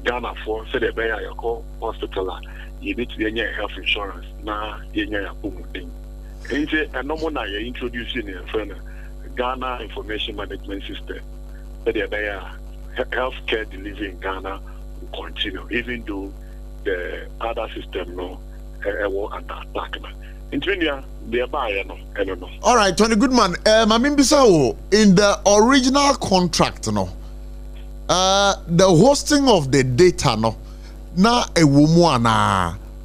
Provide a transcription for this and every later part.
Ghana for say the bear your call hospital. You need to get health insurance. Now you need a thing. And no more now you're introducing a friend Ghana Information Management System. But the healthcare delivery in Ghana will continue, even though the other system will under attack. In Trinidad, they buy I don't know. All right, Tony Goodman. I mean, Bissau, in the original contract, the hosting of the data, na a woman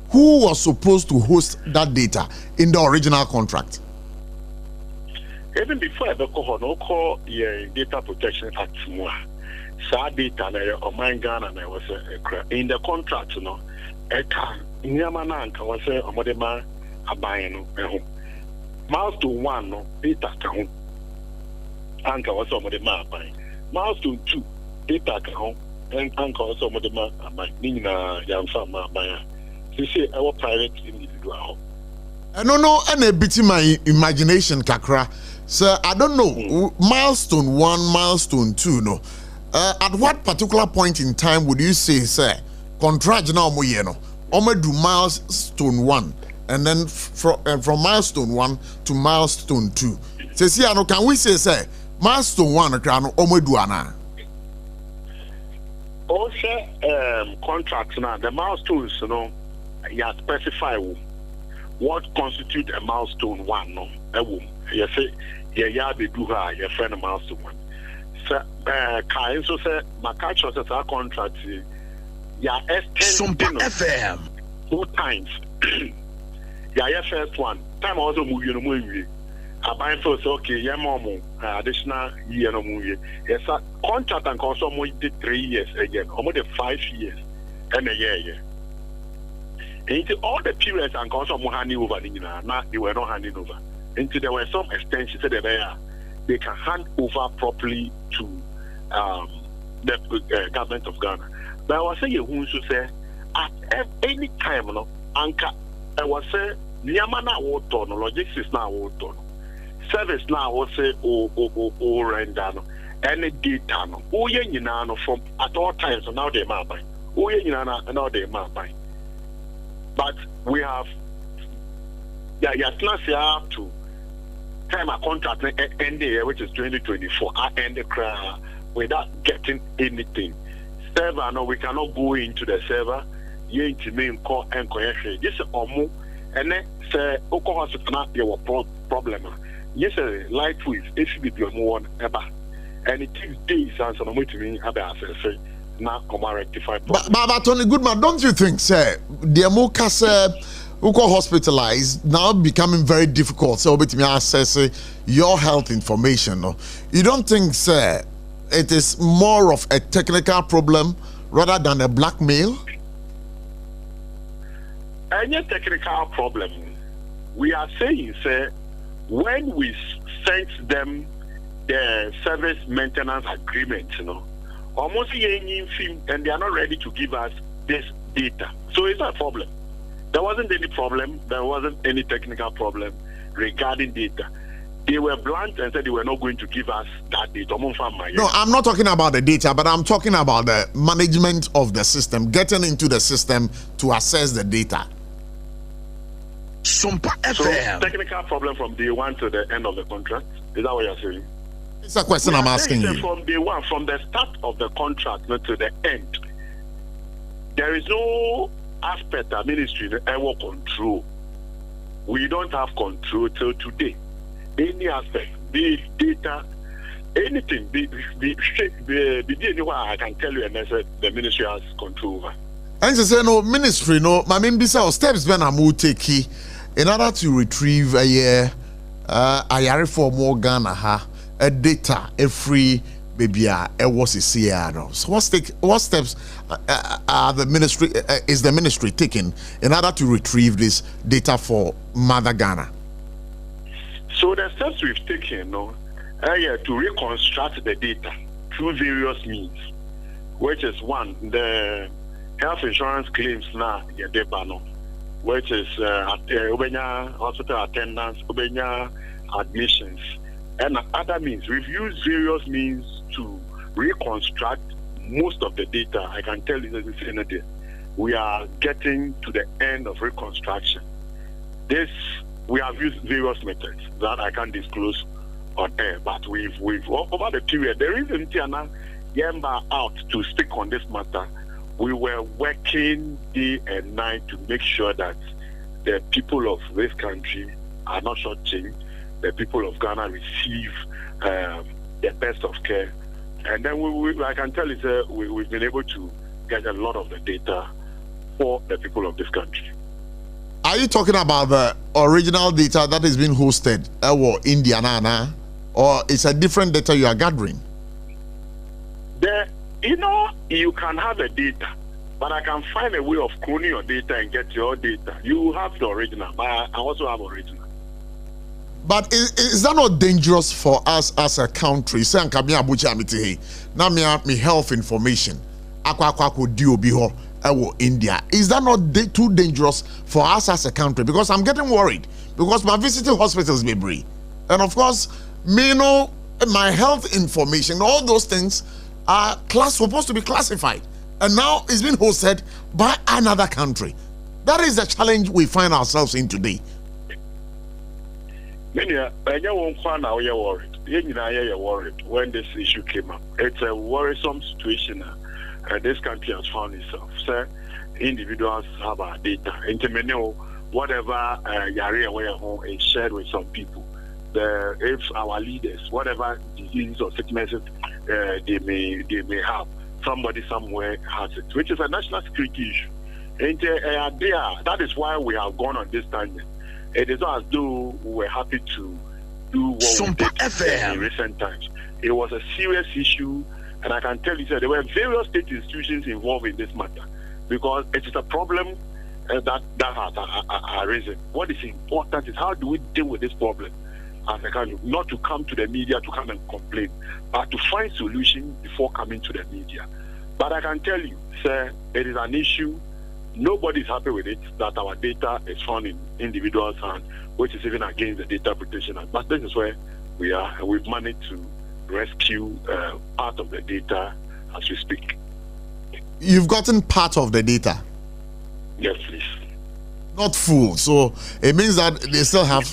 who was supposed to host that data in the original contract. Even before I call Data Protection Act, sa data na my Ghana na was in the contract, Nyamana was a abaying milestone 1 data count anka was some of the map milestone 2 data count and anka was some of the map nina yamfa mabaya say our private individual no and a bit in my imagination kakra so I don't know milestone 1 milestone 2 no at what particular point in time would you say contract now mo ye no do milestone 1 and then from milestone 1 to milestone 2. Can we say milestone 1 omeduana? Also, contracts now the milestones, you specify what constitute a milestone 1. No, you say be do her your friend a milestone 1. So, so say my catch was a contract. Yeah, SOMPA FM 2 times. Yeah, first one. Time also move you movie. I buy first okay, yeah, mom, additional year no movie. Yes, sir. Contract and also more did 3 years again, almost 5 years and a year. Into all the periods and also more handing over, now they were not handing over. Into there were some extensions that they can hand over properly to the government of Ghana. But I was saying, who should say at any time, anchor. I was saying, Niamana water, logistics now water, service now was say render any data no. From at all times so now they might buy. Now they might buy. But we have up to time a contract end the year which is 2024. I end the cry without getting anything. Server no, we cannot go into the server. You into main call and correction. This is almost and then say Oko Hospital there was problem. Yes, light with if you be one ever. And it takes days and some way to me about say now come rectify problem. But Tony Goodman, don't you think, sir, the Amoka Oko hospitalized now becoming very difficult so with me access your health information. No? You don't think, sir, it is more of a technical problem rather than a blackmail? Any technical problem, we are saying, sir, when we sent them the service maintenance agreement, almost any film, and they are not ready to give us this data. So it's a problem. There wasn't any problem. There wasn't any technical problem regarding data. They were blunt and said they were not going to give us that data. No, I'm not talking about the data, but I'm talking about the management of the system, getting into the system to assess the data. SOMPA FM. So, technical problem from day 1 to the end of the contract? Is that what you're saying? It's a question I'm asking you. From day 1, from the start of the contract to the end, there is no aspect of ministry that ever control. We don't have control till today. Any aspect, be it data, anything, be anywhere I can tell you, and I said the ministry has control over. And to say no ministry, no, I mean, besides steps when I'm take in order to retrieve a year, I for more Ghana, a data, a free baby, a was a CR. So what steps are the ministry is the ministry taking in order to retrieve this data for Mother Ghana? So the steps we've taken, to reconstruct the data through various means, which is one, the health insurance claims now, which is hospital attendance, admissions, and other means. We've used various means to reconstruct most of the data, I can tell you that we are getting to the end of reconstruction. We have used various methods that I can't disclose on air, but we've over the period, there isn't Tiana Yemba out to speak on this matter. We were working day and night to make sure that the people of this country are not shortchanged. The people of Ghana receive the best of care. And then I can tell you, sir, we've been able to get a lot of the data for the people of this country. Are you talking about the original data that is being hosted in Indiana, or it's a different data you are gathering? You can have a data, but I can find a way of cloning your data and get your data. You have the original, but I also have original. But is that not dangerous for us as a country? Say, now me health information. India. Is that not too dangerous for us as a country? Because I'm getting worried. Because my visiting hospitals may breathe. And of course, my health information, all those things are supposed to be classified. And now it's been hosted by another country. That is the challenge we find ourselves in today. You're worried when this issue came up. It's a worrisome situation this country has found itself. So individuals have our data. Whatever is shared with some people. If our leaders, whatever diseases or sicknesses they may have, somebody somewhere has it, which is a national security issue. That is why we have gone on this tangent. It is not as though we were happy to do what SOMPA we did FM. in recent times. It was a serious issue, and I can tell you that there were various state institutions involved in this matter because it is a problem that has arisen. What is important is how do we deal with this problem as a country, not to come to the media to come and complain, but to find solutions before coming to the media. But I can tell you, sir, it is an issue. Nobody is happy with it that our data is found in individuals' hands, which is even against the Data Protection Act. But this is where we are, and we've managed to rescue part of the data as we speak. You've gotten part of the data? Yes, please. Not full, so it means that they still have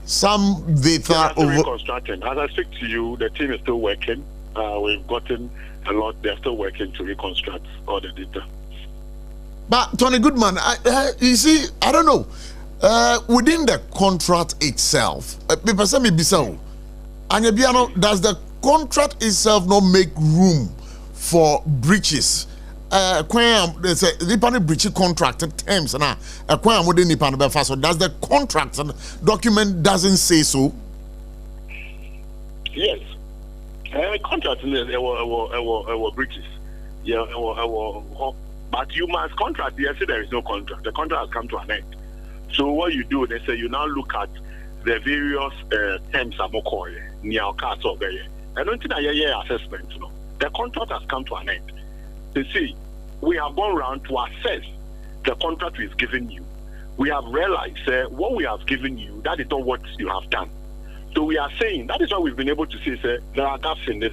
some data over. Reconstruction. As I speak to you, the team is still working. We've gotten a lot. They're still working to reconstruct all the data. But Tony Goodman, you see, I don't know. Within the contract itself, does the contract itself not make room for breaches? There's a breach contract terms, so does the contract document doesn't say so? Yes, contract there were breaches. Yeah, but you must contract. Yes, there is no contract. The contract has come to an end. So what you do, they say you now look at the various terms of near cards over there. I don't think that assessment. The contract has come to an end. You see, we have gone around to assess the contract we've given you. We have realized what we have given you, that is not what you have done. So we are saying that is why we've been able to say there are gaps in this.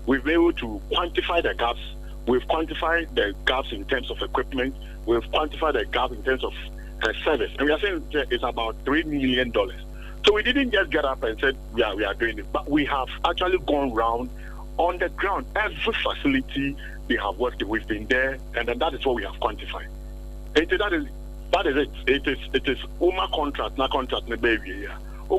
We've been able to quantify the gaps. We've quantified the gaps in terms of equipment. We've quantified the gap in terms of service. And we are saying it's about $3 million. So we didn't just get up and said, we are doing it. But we have actually gone around on the ground. Every facility we have worked with, we've been there. And then that is what we have quantified. That is it. It is UMA contract, not contract, baby. So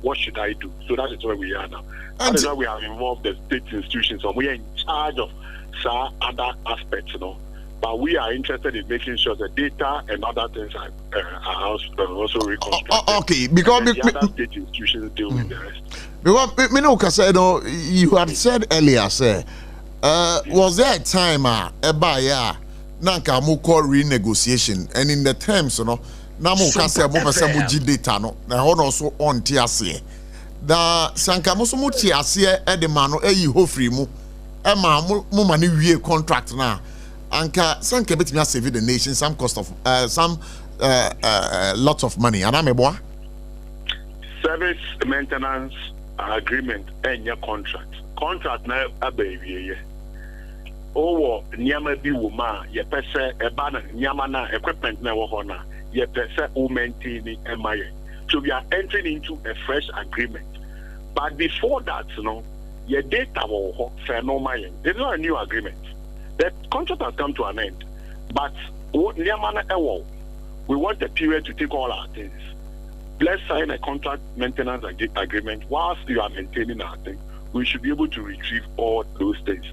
what should I do? So that is where we are now. That is why we have involved the state institutions. So we are in charge of other aspects, But we are interested in making sure the data and other things are also reconstructed. Okay, because the other state institutions deal with the rest. Because you had said earlier, was there a time nanka muko renegotiation, and in the terms, namu kase mo pese mo gi data no na ho no so on ti ase da sanka mo so mo ti ase e de ma no eyi ho free mu e ma mo ma ne wie contract na anka sanka betimi save the nation some cost of lots of money and ameboa service maintenance agreement and your contract. Contract na abawie. Owo nyama bi wo ma ye pese eba na nyama na equipment na wo ho na ye pese o maintain emaye. So we are entering into a fresh agreement. But before that, your data will ho for no maye. There's not a new agreement. The contract has come to an end. But what nyama na we want the period to take all our things. Let's sign a contract maintenance agreement. Whilst you are maintaining our thing, we should be able to retrieve all those things.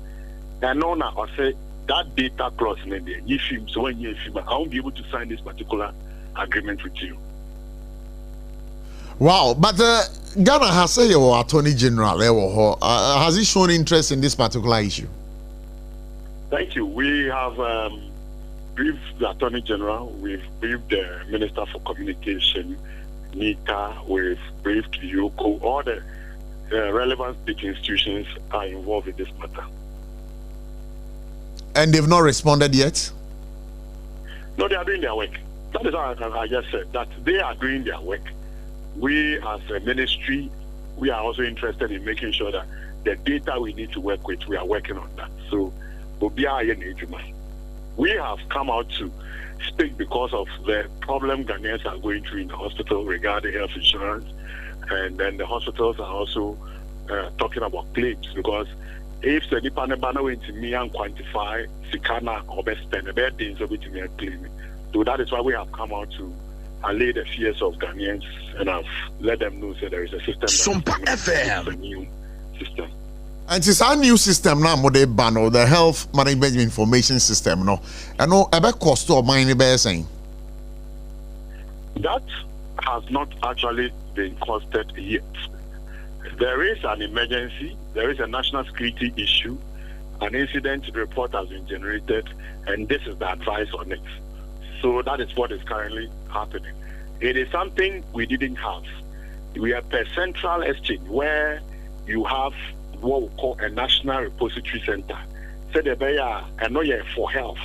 And now I say that data clause in there, so when you I won't be able to sign this particular agreement with you. Wow, but Ghana has said your Attorney General, has he shown interest in this particular issue? Thank you. We have briefed the Attorney General, we've briefed the Minister for Communication, NITA, we've briefed YOCO, all the relevant state institutions are involved in this matter. And they've not responded yet? No, they are doing their work. That is how I just said, that they are doing their work. We as a ministry, we are also interested in making sure that the data we need to work with, we are working on that. So, we have come out to speak because of the problem Ghanaians are going through in the hospital regarding health insurance. And then the hospitals are also talking about claims, because if the Nipanebana went to me and quantify Sikana or best spend a bad things over to me and claim. So that is why we have come out to allay the fears of Ghanaians and have let them know that there is a system. SOMPA FM. A new system. And it's our new system now, the health management information system. No, I know about cost of money. Saying that has not actually been costed yet. There is an emergency, there is a national security issue, an incident report has been generated, and this is the advice on it. So that is what is currently happening. It is something we didn't have. We have a central exchange where you have what we call a national repository center. So I know you're for health.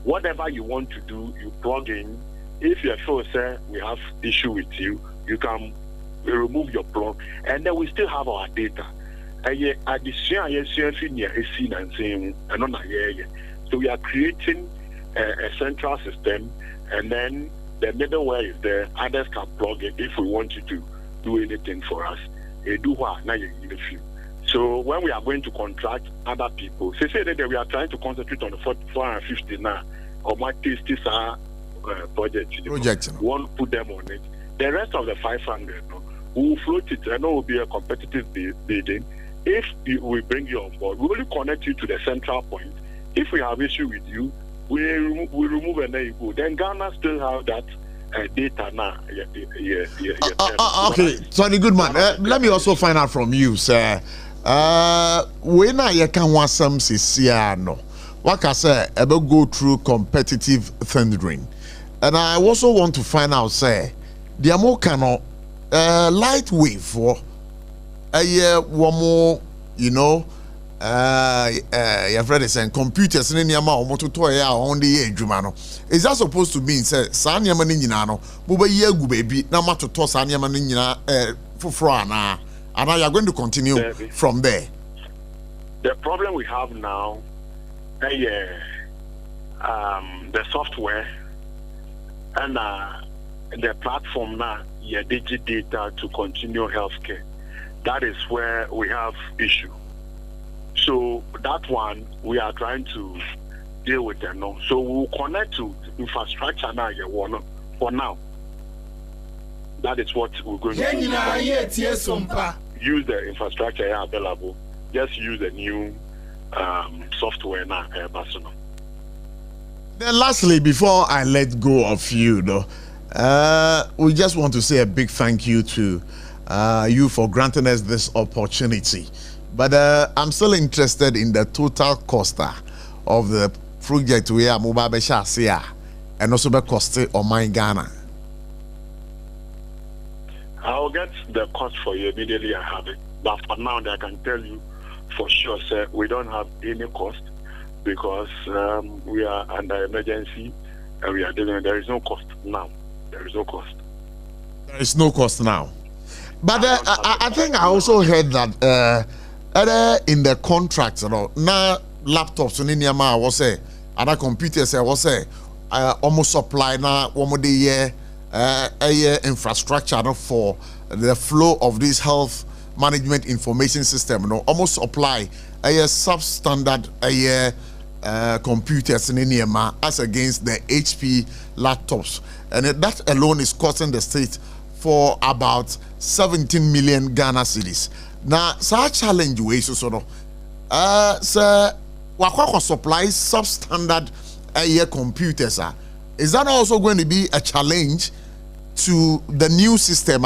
Whatever you want to do, you plug in. If you feel say we have issue with you, you can remove your plug, and then we still have our data. So we are creating a central system, and then the middleware is there. Others can plug it if we want you to do anything for us. So when we are going to contract other people, say that we are trying to concentrate on the 450 now, or my tasty project. We want to put them on it. The rest of the 500, we will float it, and it will be a competitive bidding. If we bring you on board, we will connect you to the central point. If we have issue with you, we remove and then you go. Then Ghana still have that data now. Okay, Sonny Goodman, let me also find out from you, sir. When I can want some no, what I say about go through competitive tendering, and I also want to find out, say, the Amokano light wave for a year one more, you've read it saying computers in Yama or Motoya on the age, Jumano. Is that supposed to mean, say, Sanya Maninano, Buba Yegu baby, now to toss Sanya Manina for Frana, and I are going to continue from there. The problem we have now, the software and the platform now, digital data to continue healthcare. That is where we have issue. So that one we are trying to deal with them now. So we'll connect to infrastructure now for now. That is what we're going to do. Use the infrastructure available. Just use the new software now. Then lastly, before I let go of you, we just want to say a big thank you to you for granting us this opportunity. But I'm still interested in the total cost of the project we are Mubabesha and also the cost of my Ghana. I'll get the cost for you immediately. I have it. But for now, I can tell you for sure, sir, we don't have any cost because we are under emergency and we are dealing. There is no cost now. There is no cost. There is no cost now. But I think I also heard that in the contract, now laptops and Niama was say, other computers was say, almost supply now one more year infrastructure for the flow of this health management information system. Almost supply a substandard computers in Niama as against the HP laptops, and that alone is costing the state for about 17 million Ghana cedis. Now, such challenge ways so sir, wakwa supply substandard computers. Is that also going to be a challenge to the new system?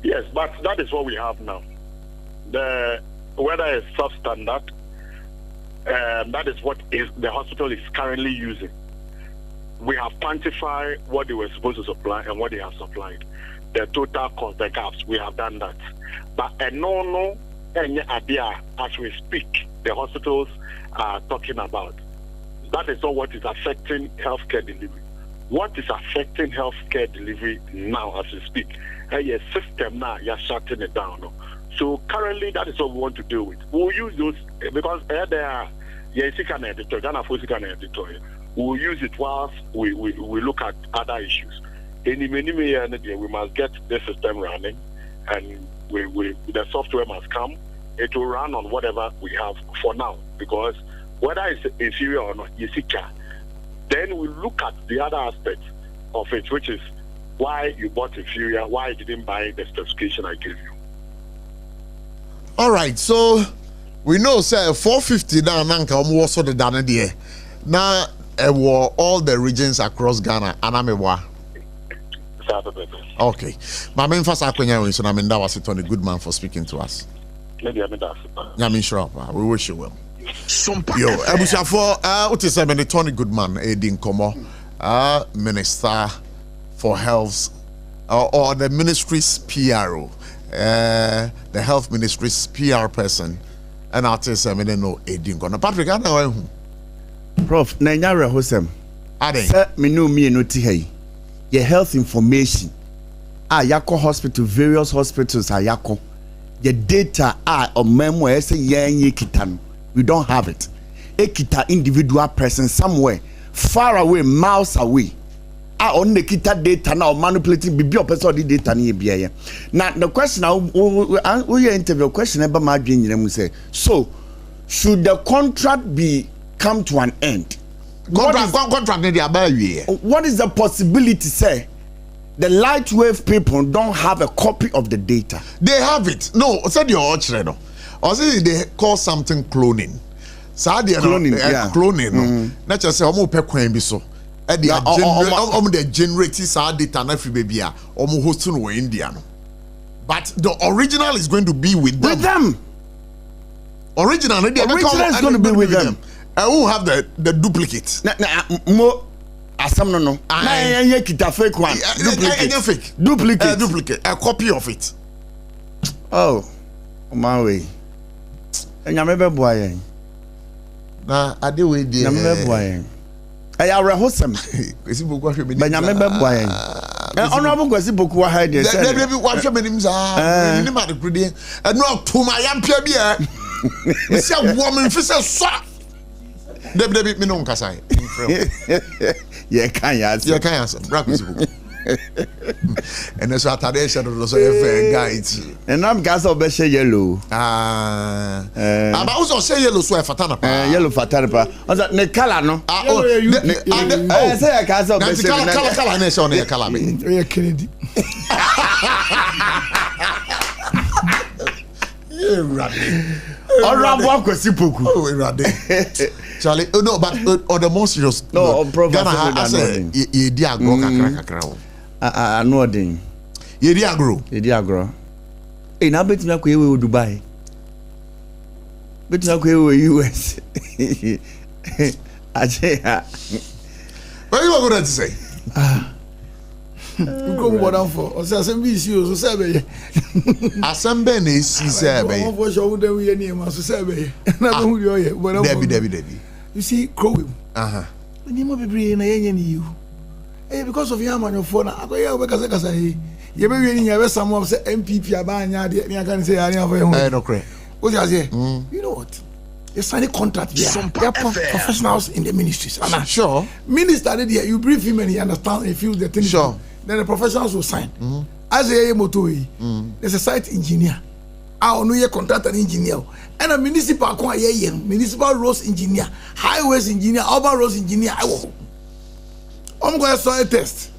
Yes, but that is what we have now. Whether it's substandard, that is what the hospital is currently using. We have quantified what they were supposed to supply and what they have supplied. The total cost, the gaps, we have done that. But any idea as we speak, the hospitals are talking about. That is not what is affecting healthcare delivery. What is affecting healthcare delivery now as we speak? A system now, you're shutting it down. So currently, that is what we want to deal with. We'll use those because there are we'll use it whilst we look at other issues. We must get the system running, and the software must come. It will run on whatever we have for now, because whether it's inferior or not, then we look at the other aspects of it, which is why you bought inferior, why you didn't buy the specification I gave you. All right, so we know, sir, 450 now, also the Dana there. Now, all the regions across Ghana, Anamewa. Okay. My main first Akwenya, so I'm in that was it on a good man for speaking to us. Maybe I'm in that. I'm sure. We wish you well. Yo, Ebusia for what is a Tony Goodman, Edin Komo, Minister for Health, or the ministry's PRO, the Health Ministry's PR person, and artist I know Edin Kono. Patrick, I know who. Prof, Nanyara Hosem. Ade. Me no tihei. Your health information. Yako hospital, various hospitals are Yako. Your data or memoir say ye kitan. We don't have it. Ekita individual person somewhere far away, miles away. On the kita data now manipulating bibi person the data ni biya. Now the question we interview question about my dream say. So should the contract be come to an end? What is the possibility, say the Lightwave people don't have a copy of the data? They have it. No, said your children. Or say they call something cloning. Cloning, yeah. Cloning. Not just say omo pe kwan bi so. The generating data na free baby a omo hosting we India no. But the original is going to be with them. With them. Original is going to be with them. I will have the duplicate. More asam no. Na kita fake one. Duplicate. Duplicate. A copy of it. Oh, my way. Nyame boy. Na ade we dey. Nyame boy. Aya rehosem. Kwesi boku ahwe me. Nyame boy. Honorable kwesi boku wa hide. Dey wa hwe me nim za. Ni ma de krudi. Enu atuma yampia bia. Isi woman fi se so. Debbie, me no nkasai. Yeah, can you? Yeah, can you? Bra kwesi boku. And that's what I said. Also, guides. And I'm gas of Besha yellow. But also say yellow, so fatana. Yellow fatana. On that ne color no. Oh, say a gas of Besha. Color nation on color me. We are Kennedy. Yeah, Raddy. Or Rambo Kwesipuku. Oh, Raddy. Charlie, no, but on the most serious. No, Ghana has a diagro kakra. No thing. Ye diagro. Eh, na beti na kwewe Dubai. Beti na kwewe US. Aje. What you going to say? You come down for. O say asem bi si o so say be. Asem be na si say be. O for show dem we ni ma so say be. Na be hu yo ye. Debbie. You see, crow him. Uh-huh. Ni mo bebre na yenye ni you. because of your man your phone. I go here because I say you be winning your some of say MPP abanya dey me can say ari for you. No correct. What you say? You know what? You sign a contract there. They are professionals in the ministries. Sure. Minister there, you brief him and he understands and he feels the thing. Sure. Then the professionals will sign. As a motor, there's a site engineer. I know your contractor engineer. And a municipal roads engineer, highways engineer, urban roads engineer. I'm going to soil test.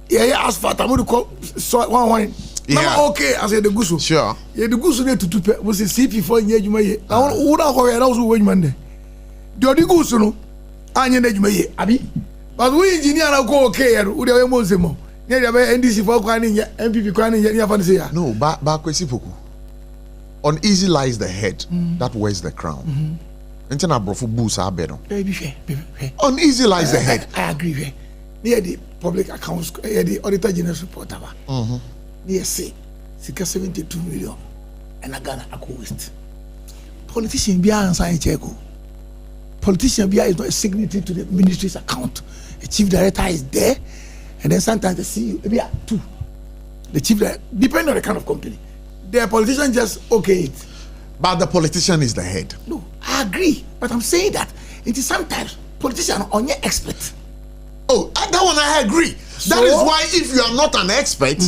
Yeah, asphalt. I'm going to call soil one. Yeah. Okay, I said the goose. Sure. Yeah, the goose need to was a CP for you may. I want to also win Monday. The goose, no, I need you Abi. But we engineer go okay, who they most more. Yeah, NDC for crying, MPP crying, no, but Kwesipoku. Uneasy lies the head that wears the crown. Until brofu boots are better. Uneasy lies the head. I agree. Near the public accounts, the auditor general report. Yes, 72 million and I got a waste. Politician behind sign check. Politician behind is not a signatory to the ministry's account. The chief director is there, and then sometimes the CEO maybe two. The chief director, depending on the kind of company. The politician just okay it. But the politician is the head. No, I agree. But I'm saying that it is sometimes politician on your expert. Oh, that one I agree. That is why if you are not an expert,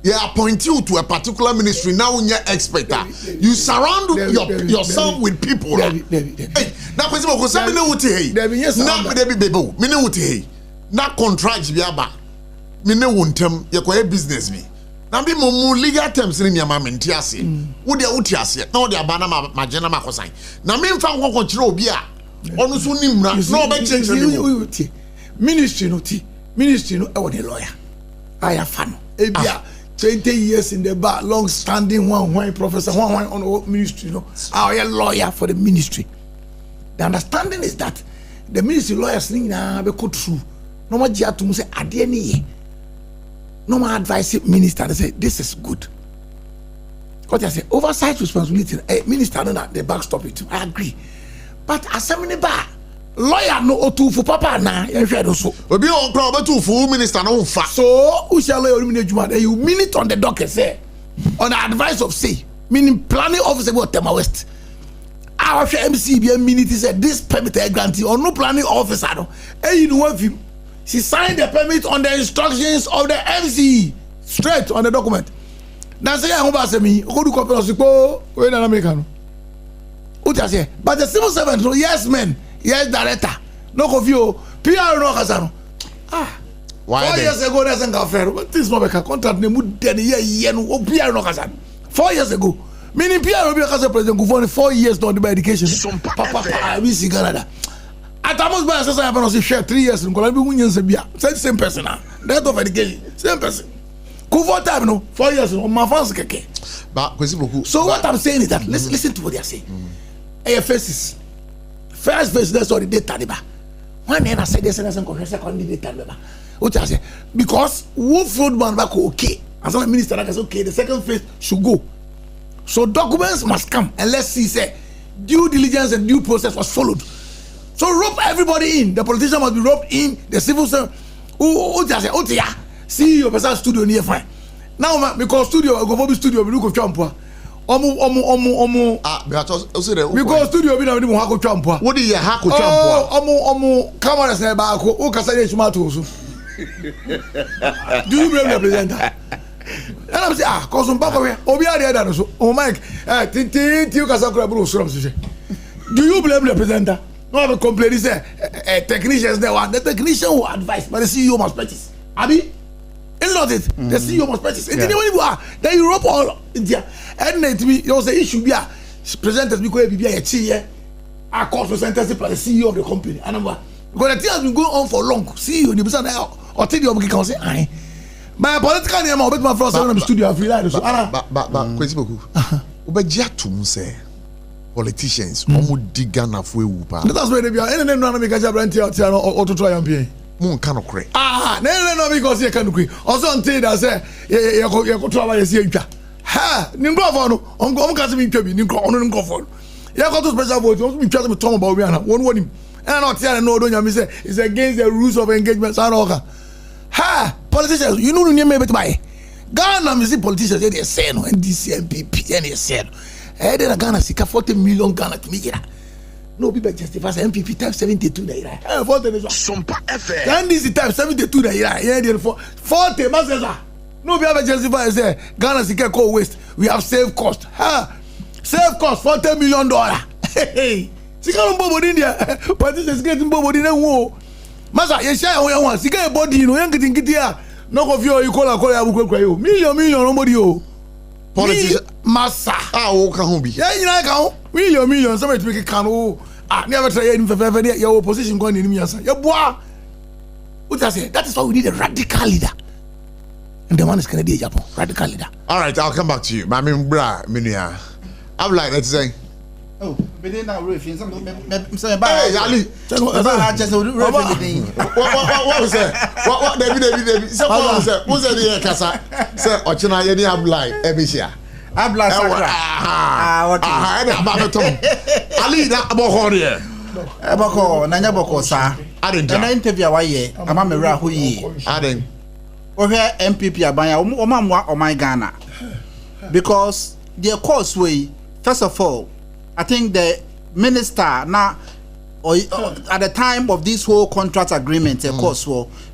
you appoint you to a particular ministry. Now when you're expert, you surround yourself with people. Now, contract biaba. Mine wontem ye koye business bi. Na bi mo legal terms ni nyama menti ase. Wo de ase. Na wo de aba na magena makosan. Na me mfa nkon kire obi a onu so nimra na oba change ministry no I want a lawyer. I have fun. Ebia 20 years in the bar, long standing one professor one on the ministry, I am a lawyer for the ministry. The understanding is that the ministry lawyers be go through. No more jia to say adeni. No more advice minister they say this is good. What I say oversight responsibility. Minister no the backstop it. I agree. But assembly bar lawyer no otu for papa na yenhwe so obi on kra obetu for minister no fa so who shall lawyer minute juma then you minute on the docket say on the advice of say meaning planning officer go Tema West our MC be minute said this permit grantee or no planning officer no you know what she signed the permit on the instructions of the MC straight on the document now say I go say me go do copy of go we na American what I say but the civil servant no yes men. Yes, director. No confuse. PR no kasano. Why 4 years ago, there's an affair. But this mobile contract name would then year no PR no kasano. 4 years ago. Meaning PR will be a president go for 4 years not the education. Papa, we see Canada. At almost by assessment, I have share 3 years in Colombia. Same person now. That of education, same person. Go for time no 4 years on my fans keke. But so what I'm saying is that listen to what they are saying. AFS first phase that's all the data. One man I said this and second data. What I say because Wolf Roadman back okay. As a minister like okay, the second phase should go. So documents must come and let's see say due diligence and due process was followed. So rope everybody in. The politician must be roped in. The civil servant. CEO person studio near fine. Now because studio go for studio we look of champo. Because studio we na mo hako champo. What do you hako champo? Cameras na ba ko o kasa dey tomato so. Do you blame the presenter? And I'm saying cause on back we obi are there so. Oh Mike, you kasa kura bro so. Do you blame the presenter? No have a complaint say technicians there one. The technician will advise but the CEO must purchase. Abi it's not it. The CEO must purchase. It's anyway you are. Then Europe all India. And it be there was an issue be presented because be a chair. I call presented by the CEO of the company. And because the thing has been going on for long. CEO the person or tell you can say aye. My political name about my first in the studio I've realized so. But kwesi boku. Obeji atum say politicians omo diga na fo ewu pa. That's where they be. Any no na make a branch out here or to try and be. Mun kano kre. No because you can kre. Also until that say you go to our see twa. Ha, nimgo for no. On go ka se mi twa bi nimgo ono nimgo for. You go to special vote, you twa me talk about we ana. Won And not here no don't you say it's against the rules of engagement. Ha, politicians, you know you name it by Ghana. Me see politicians they say no NDC MPP and they say no. Then Ghana sika 40 million Ghana to me. No people justify MPP type 72 naira. SOMPA FM. NDC type 72 naira. Yeah, 40 masses. No people justify say Ghana sika co waste. We have saved cost. Ha, save cost $40 million. Hey, sika no body India. Politicians getting body na wo. Masa ye share we wan sika body no yan kitin kitia. No go feel you call ya bukwekwa yo. Million nobody yo. Politicians massa. O ka ho bi. Yeah, you know ka ho. Million somebody to make can o. Never try any fefe your opposition go ni yasa. Ya boa. What I say? That is why we need a radical leader. And the man is Kennedy Japan. Radical leader. All right, I'll come back to you. I mean, bra, Minia. I'm like, let's say. Oh, but then now refin some Hey, Ali. What was that? What David? So what was that? Who's the Casa? Sir, Ochina Yeni Ablai, Ebisia. Abla Sakra. What? I about Tom. Ali, that about Horia. Abako, Nanya Boko, sir. I didn't interview away. I'm a Mera who ye. I didn't. Or here MPP Abaya, or Mamma or my Ghana. Because their causeway, first of all, I think the minister now, or at the time of this whole contract agreement, of course,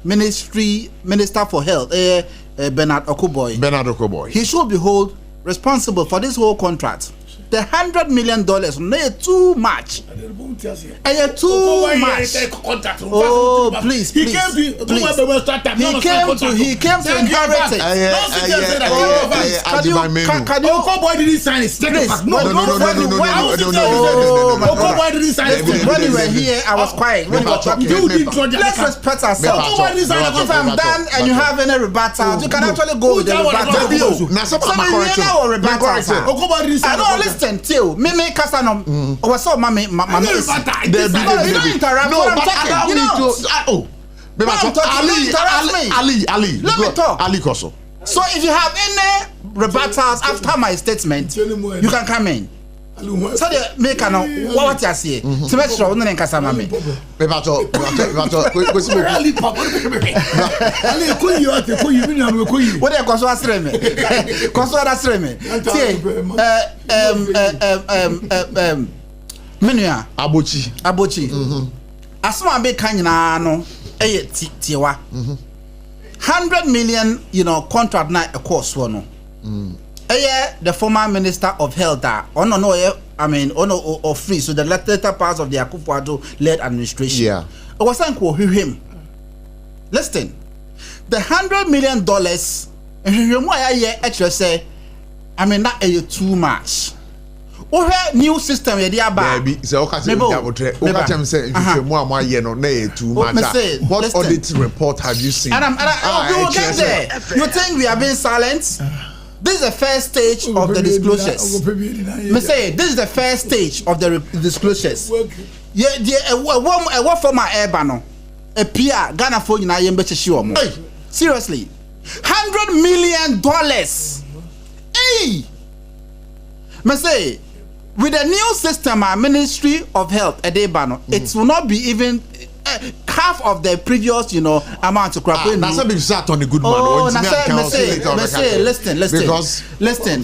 Minister for Health, Bernard Okoboy. He should be held responsible for this whole contract. The $100 million, too much. Too much. Oh, please. He came to inherit it. Okoboy didn't sign it. No. Okoboy didn't sign it. When we were here, I was quiet. When you were talking, let's respect ourselves. If I'm done and you have any rebuttals, you can actually go with the rebuttals. I don't listen till me Kasano. Or so, Mammy, don't interrupt. No, but I Ali. Let me talk. Ali Koso. So if you have any rebuttals after my statement, you can come in. So they make what you say. To make sure no kasa mame. What they koso asreme. Koso asreme. Menua Abochi. Asoma be kan nyina no eye tiwa. 100 million, contract na a course no. The former Minister of Health free, so the later parts of the Akufo-Addo led administration. Yeah. It was him. Listen, the $100 million that is too much. New system What audit report have you seen? And we will get there. You think we are being silent? This is the first stage of the disclosures. This is the first stage of the disclosures. What former airbano? A PR Ghana phone in Ayembe. Seriously, $100 million. Hey, with the new system, our Ministry of Health, it will not be even half of the previous, amount to crap. That's a big start on the good man. Listen.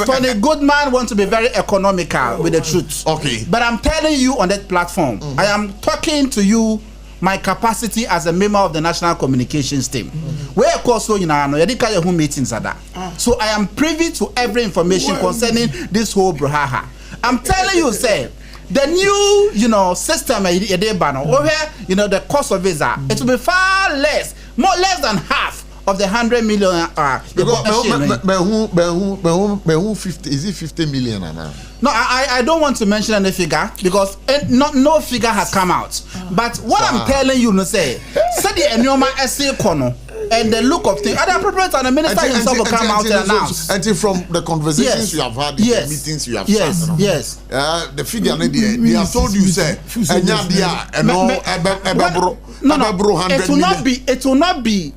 Tony Goodman wants to be very economical with the truth. Okay. But I'm telling you on that platform, I am talking to you my capacity as a member of the National Communications team. Where of course meetings are that. So I am privy to every information concerning this whole brouhaha. I'm telling you, say, the new, system, the cost of visa, it will be far less, less than half of the 100 million. Is it 50 million? No, I don't want to mention any figure because no figure has come out. But what I'm telling you, say the Enyoma essay kono. And the look of things, the appropriate and the minister himself will come out and announce. Until from the conversations you have had, the meetings you have had. Yes. The figure, they have told you, say, it will not be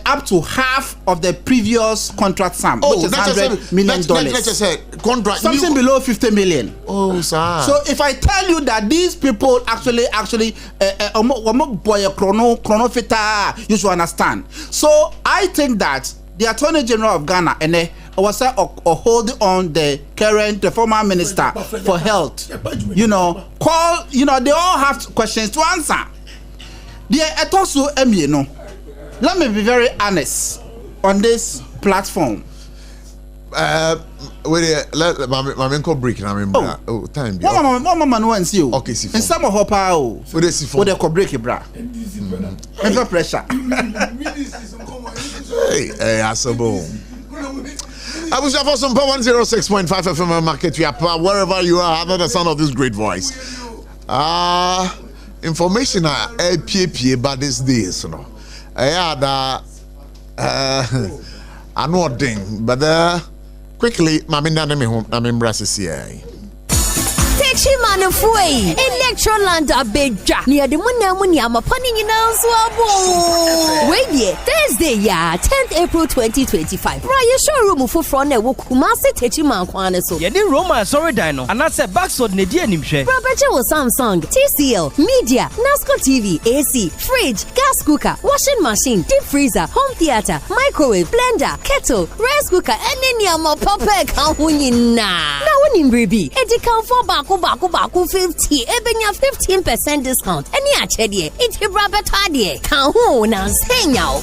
up to half of the previous contract sum, which is $100 million. Let's just say contract something below 50 million. Oh, sir. So if I tell you that these people actually you should understand. So I think that the Attorney General of Ghana and was holding on the former minister for health. They all have questions to answer. Let me be very honest on this platform. Let my break now. Time. Mama no see you. Okay, see. And some of her for the break it, bra. Under pressure. Hey, Asabo. I was for SOMPA 106.5 FM market. We are wherever you are, under the sound of this great voice. Information PA about these days, you know. I know thing, but quickly, Mamina me home. I'm in Brassia. Chimano Fui, Electroland Abeja, near the Munamuniama Paninina Swabo. Wait, Thursday, 10th April 2025. Raya showroom for front and Wukumasi Techiman Quanaso. Yedi Roma, sorry, Dino, and I said backsword Nidia Nimshe. Roberto Samsung, TCL, Media, NASCO TV, AC, fridge, gas cooker, washing machine, deep freezer, home theater, microwave, blender, kettle, rice cooker, and then Yama Papa Kahunina. Now, when in Ribi, Edikan for Baku 50, ebenya 15% discount. Any achedie, it's Brabetadie. Kahu na senyao.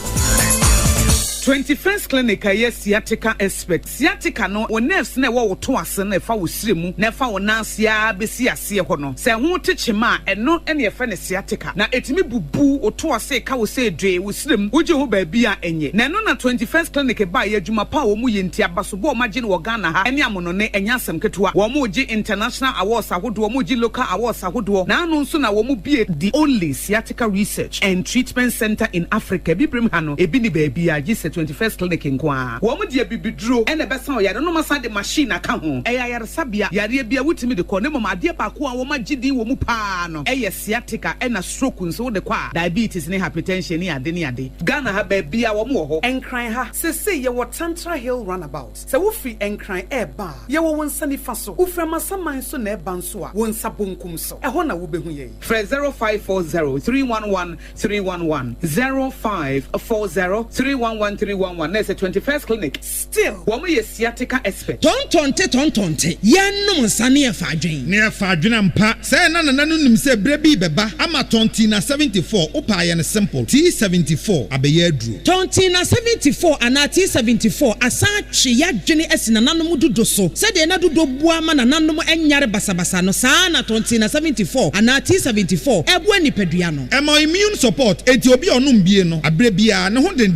21st clinic aye sciatica expert sciatica no o nerves na wo to ase na fa wo siremu na fa wo nansia besi ase ho no se ho techema eno ene efa ne sciatica na etimi bubu o to ase ka wo se dwe wo siremu wo je ho ba bia enye na no na 21st clinic ba ye adwuma pa wo mu ye ntia baso bo ma je ne wo Ghana ha ene amono ne enya asem ketua wo mu je international awards ahodo wo mu je local awards ahodo na anu nso na wo mu bie the only sciatica research and treatment center in Africa bibrim ha no ebi ni ba bia je 21st clinic in Kwa. Woman dear bibidro and the best on ya no masa the machine account. Eya sabia yare bia wutimi de kone mama dear pakua woman gidi womu pa no. Eya sciatica and a stroke so the kwa diabetes ni hypertension ni ade ni ade. Ghana ha bia womu ho. Enkran ha se ye what Tantra Hill runabout. Se wo free enkran eba. Ye wo wonsa ni faso. Wo fra masaman so na eba nso a wonsa bonkum so. E ho na wo behu ye. Fre 0540 311 311 0540 311 311. There's a 21st clinic. Still, woman is sciatica expert. Tontonte. Yanum sani afadwen. Ne afadwen ampa. Say na nim say brebi beba. Ama tontina 74. Opa ye simple. T74 abeye dru. Tontina 74 ana T74 asa twe yadwene esina nanom dudo so. Say de na dudo bua ma na nanom enyare basabasa no sa na tontina 74 ana T74 ebu anipadua no. Ema immune support enti obi onum bie no. Abrebia ne ho den.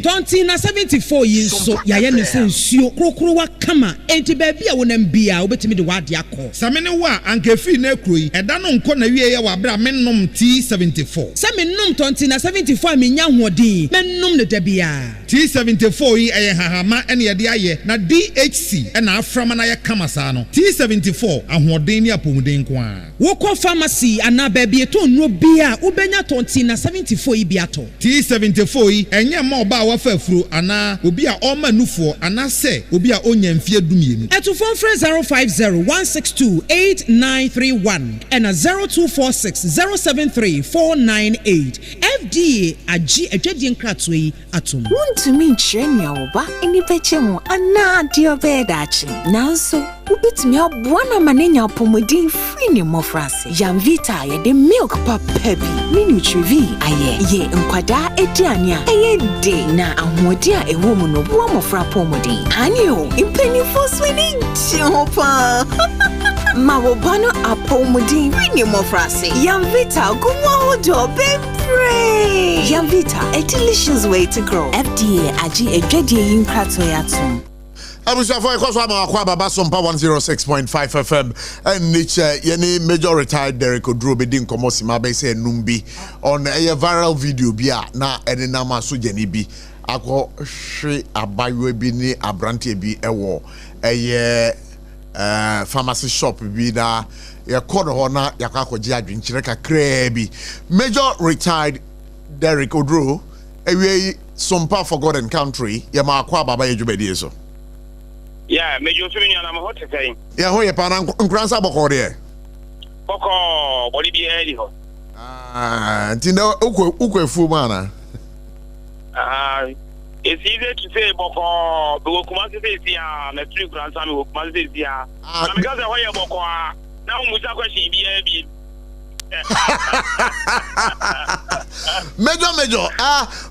Tontina 74 yinso yaye ne sensuo krokro wa kama enti ba bia wonam bia obetimi de wade akọ samene wa ankefi na kroi eda no nko na wie ye wa bra mennom T74 samennom tontina 74 amenya hodin mennom ne da bia T74 yi eye hahama ene ye de aye na DHC ena aframa na ye kama sa no T74 ahodin ni apomuden ko a wokọ pharmacy ana ba bia to nro bia ubenya tontina 74 yi bia to T74 yi enye ma oba wa fafuro ana obi a oma nufo ana se obi a onya mfie dumienu eto phone 05016289931 and 0246073498 FDA agi adwadie nkrato yi atom Wuntumi nkyerenya wo ba eni peche mu ana dio bedachi nanso ubitimi abwana manenya pomodin free ni mofrase Jamvita ye de milk papa bi ni nutrivi aye ye nkwada ediane a eye de na ahodi a ewo mu no bo mofra pomodin anyo impeni foswini chopa Mawobano apomodin free ni mofrase Jamvita gumo do bebre Jamvita, a delicious way to grow. FDA agi edwadie yinkrato yatum Abuja for because I'm a SOMPA 106.5 FM and nature yeni major retired Derek Odro bedin komosima be say numbi on a viral video bia na ene na maso jeni bi akọ hwe abayo bi ni abrante bi ewo eye pharmacy shop bi na ya kodo ho na yakakọji adwenkyere kakra bi major retired Derek Odro ewe Sompa for God and Country. Yamakwa Baba Yujubedi. Yeah, Major Sunian, I'm hot to say. Yeah, who you pan Grandsa Bokore? Boko, what did you hear? Tina Uke Fumana. It's easy to say Boko, but Kumasi is here, the three grandson who Kumasi is here. Because I wear Boko, now Musaka be Major,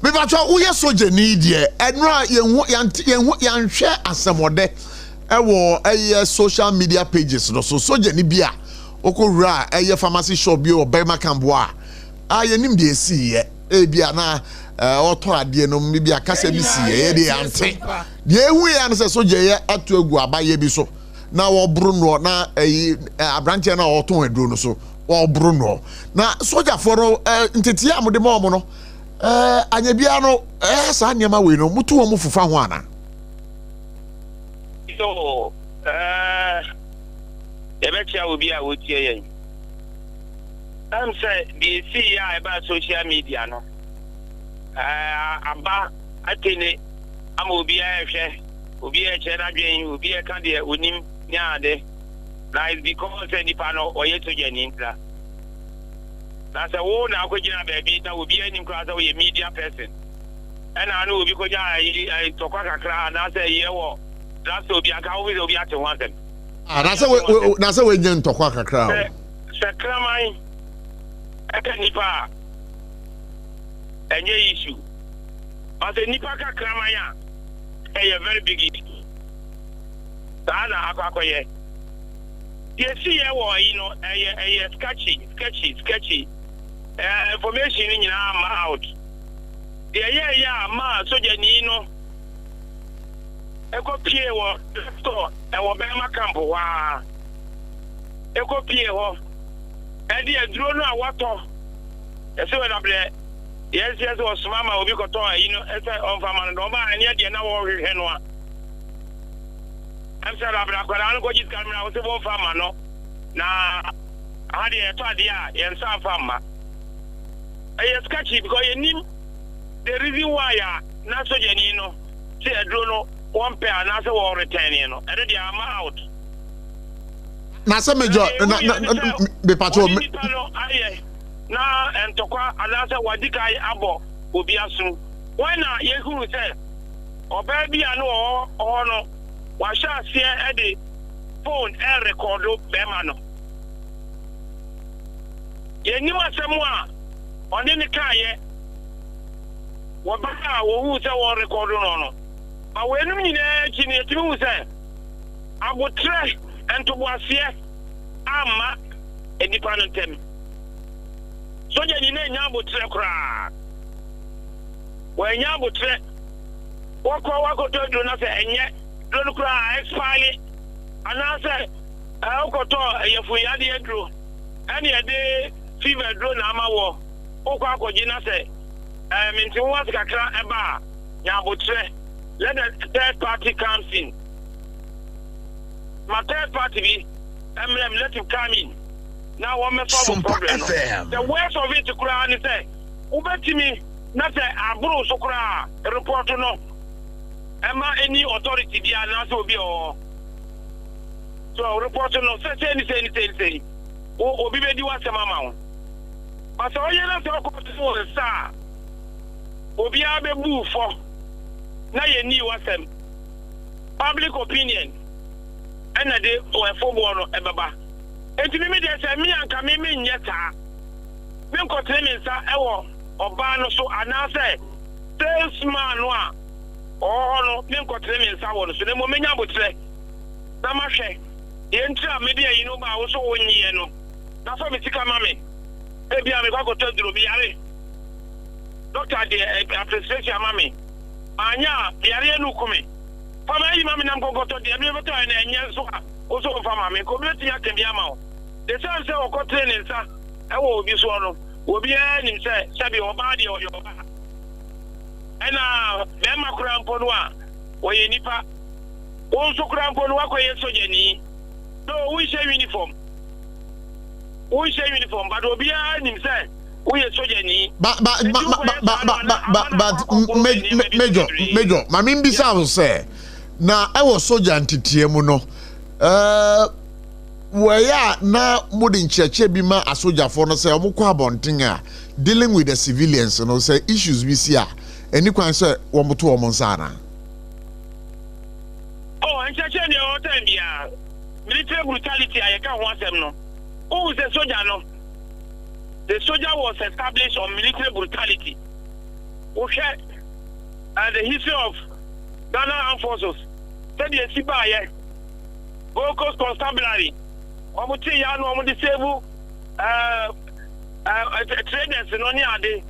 me pacho uye soje need ye. Enra yan share asemode. Ewo social media pages no so soje ni bia. Okowura pharmacy shop bi Obema Kamboa. Yenim de esi ye. Bia na oto ade no mi bia kasa bi si ye de ante. De ehu ya no se soje ye atu egu abaye bi so. Na wo bru no na abranche na oto eduro no so. Or Bruno. Now, soldier for Ntetia Mudemono, Anyabiano, Sanyama Wino, Mutu Mufu Fawana. So, Ebecha will be a wood here. I'm saying, the CI about social media, no. About Atene, I will be a share, will be a cheddar drain, will be a candidate with him, Yade. Now it's because any panel or yet to get intra. That's a whole now, baby, that will be any class of a media person. And I know because I talk a crowd, and I say, yeah, that's to be a cow will be at one. That's a way to talk a crowd. Sacramai, I can nipa, and your issue. But the Nipaka Kramaya, a very big issue. Sana Akakoye. You see, you know, a sketchy. Information in your out. Yeah, ma, so you know. Eko pie wo store e wo Bema campo wa. Eko pie wo. E di aduro no awato. E se we na bre. Yes, was mama obi ko to you know, e say on fama no ma ani de na wo hwehwe no a. I'm sorry, I'm going to go to the farmer. No, now, I had a todia and some farmer. I am sketchy because you need the reason why not so genino. Say, I don't know, one pair, and I will return, you know, and then I'm out. Now, some major, the patrol. Now, and Tokwa, and I said, what did I abo will be as soon. Why not? You who say, or baby, I know, or no. Washa see the phone and record Bemano. You knew someone on the car yet. What who say one record on? But when you say, I would try and to was here, I'm a independent team. So you know, you would try. When you would try, what could do nothing and yet. Don't cry, expire. And I said, I'll go to if we had the drew. Any day, fever drew Namawo. Oko Jina say, into what's a cry about Yabutre. Let the third party comes in. My third party be, let him come in. Now, one may solve the problem. The worst of it to cry and say, Uber to me, not say, I brew so cry, a report to know. Am I any authority be announced will be all? So reporter no say. O be ready was a mama. But so you know so sir. Obi abe bu for. Na ye ni wasem. Public opinion. And na dey o efo bo no e baba. Enti me dey say me anka me nyeta. Me nkotre me nsa e wo oba no so anase salesman no a oh no, me nkotre me nsa wo no so mo menya botre na ma hwe ye ntra me dia yi no ba wo so wonyi no na so me tika ma me e bia me kwa to duro bi yare doctor de appreciation ma me anya yare no kumi fama yi ma me nam ko to de me beto na enye so a wo so fama me ko be tia ke bia ma o de say wo ko training nsa e wo obi so no obi a nim say sabi oba de o yoba ena bema kurampo no a oye nipa won so kurampo no akoye sojani no we share uniform but obi a nim say Uye soja ni. But major. My mean bisa say. Na I was soja antitiemu no. Where na modern church bi ma asoja for no say omukwa abonten a dealing with the civilians no say issues we see any kwan say womoto omonsa na. Oh, and church dey all time bia. Military brutality I can want them no. Who is the soldier no? The soldier was established on military brutality. Okay. And the history of Ghana Armed Forces. Said the Sibaye, Gold Coast Constabulary, Omuti Yano, Omu disable traders in Oniade.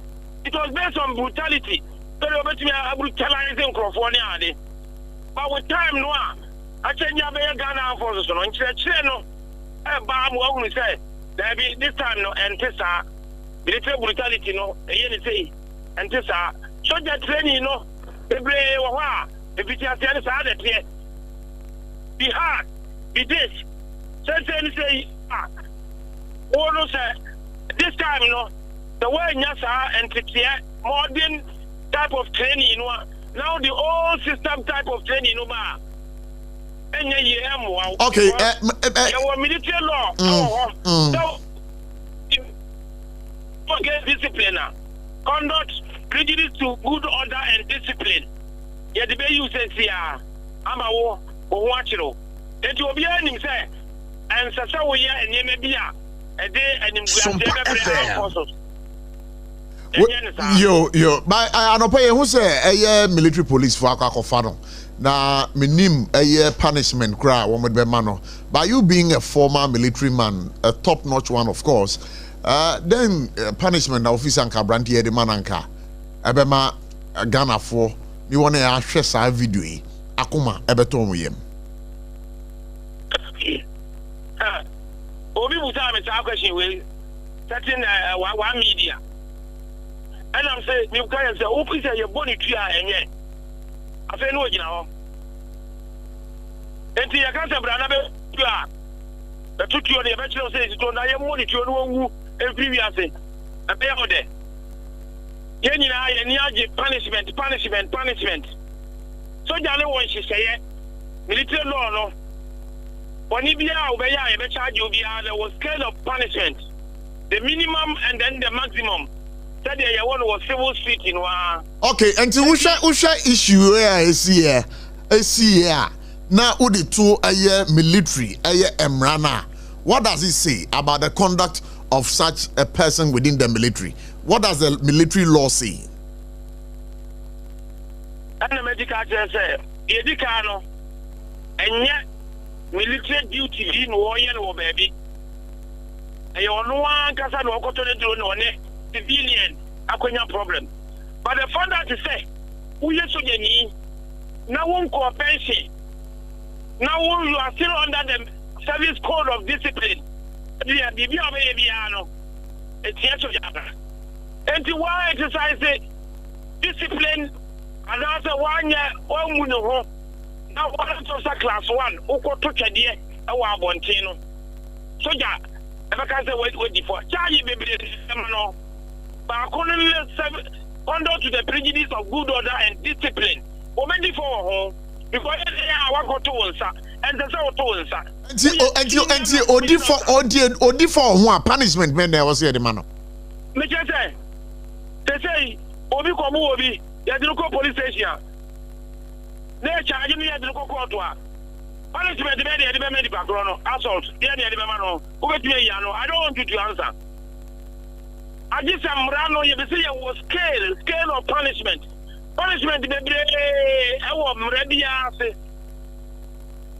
It was based on brutality. So they were brutalizing California. But with time, no, I change Ghana Armed Forces. No, this time no antisa military brutality no eye say antisa soldier training no bebre wo ha if it has any side there be hard be this say no say this time no the way nyasa entity modern type of training no now the old system type of training no ba. Okay, military law. So, forget discipline. Conduct prejudice to good order and discipline. Yeah, the way you say, I'm a war or watch it. And you be him say, and Sasa we and Yemebia a day and in Yo, but I don't pay who say a military police for Akakofano. Na minim a punishment cry one with mano. By you being a former military man, a top-notch one, of course, then punishment officer and cabranti the mananka. Ebema Ghana for you want to share our video. Akuma ebeton with him. Obi Buta me ta question we certain one media. And I'm saying you can say open say your body tree enye. Afa no gina ho. Enti ya kan say brana be tua. The tutu on the bachelor says to na ye money to no wu every year say. E be ho de. Ye nyina ye ni age punishment. So jale won hihye military law no. Oni bia obeya ye be charge obi there was scale of punishment. The minimum and then the maximum. Said there one was civil street in wa. Okay, until usha issue where I see here. Now udi to a military emrana. What does it say about the conduct of such a person within the military? What does the military law say? And the medical say, Yedikano, and yet military duty in warrior or baby. And you no one can say no civilian akonya problem. But the father to say, who you so any now won't call pension. Now you are still under the service code of discipline. It's yes, and to why exercise discipline and also 1 year one now one class 1 who got to Chadia our Bontino. So yeah, if I can say wait for Charlie baby no. But conduct to the prejudice of good order and discipline. Only for home because they are what to answer and the so to answer. Odi for one punishment when there was here the man. Me say they say obi komu obi ya dinu police station. They charge me ya dinu court wa. Punishment be the medical background assault. There the man no. I don't want you to answer. I just am rano you say was scale of punishment. Punishment be ready.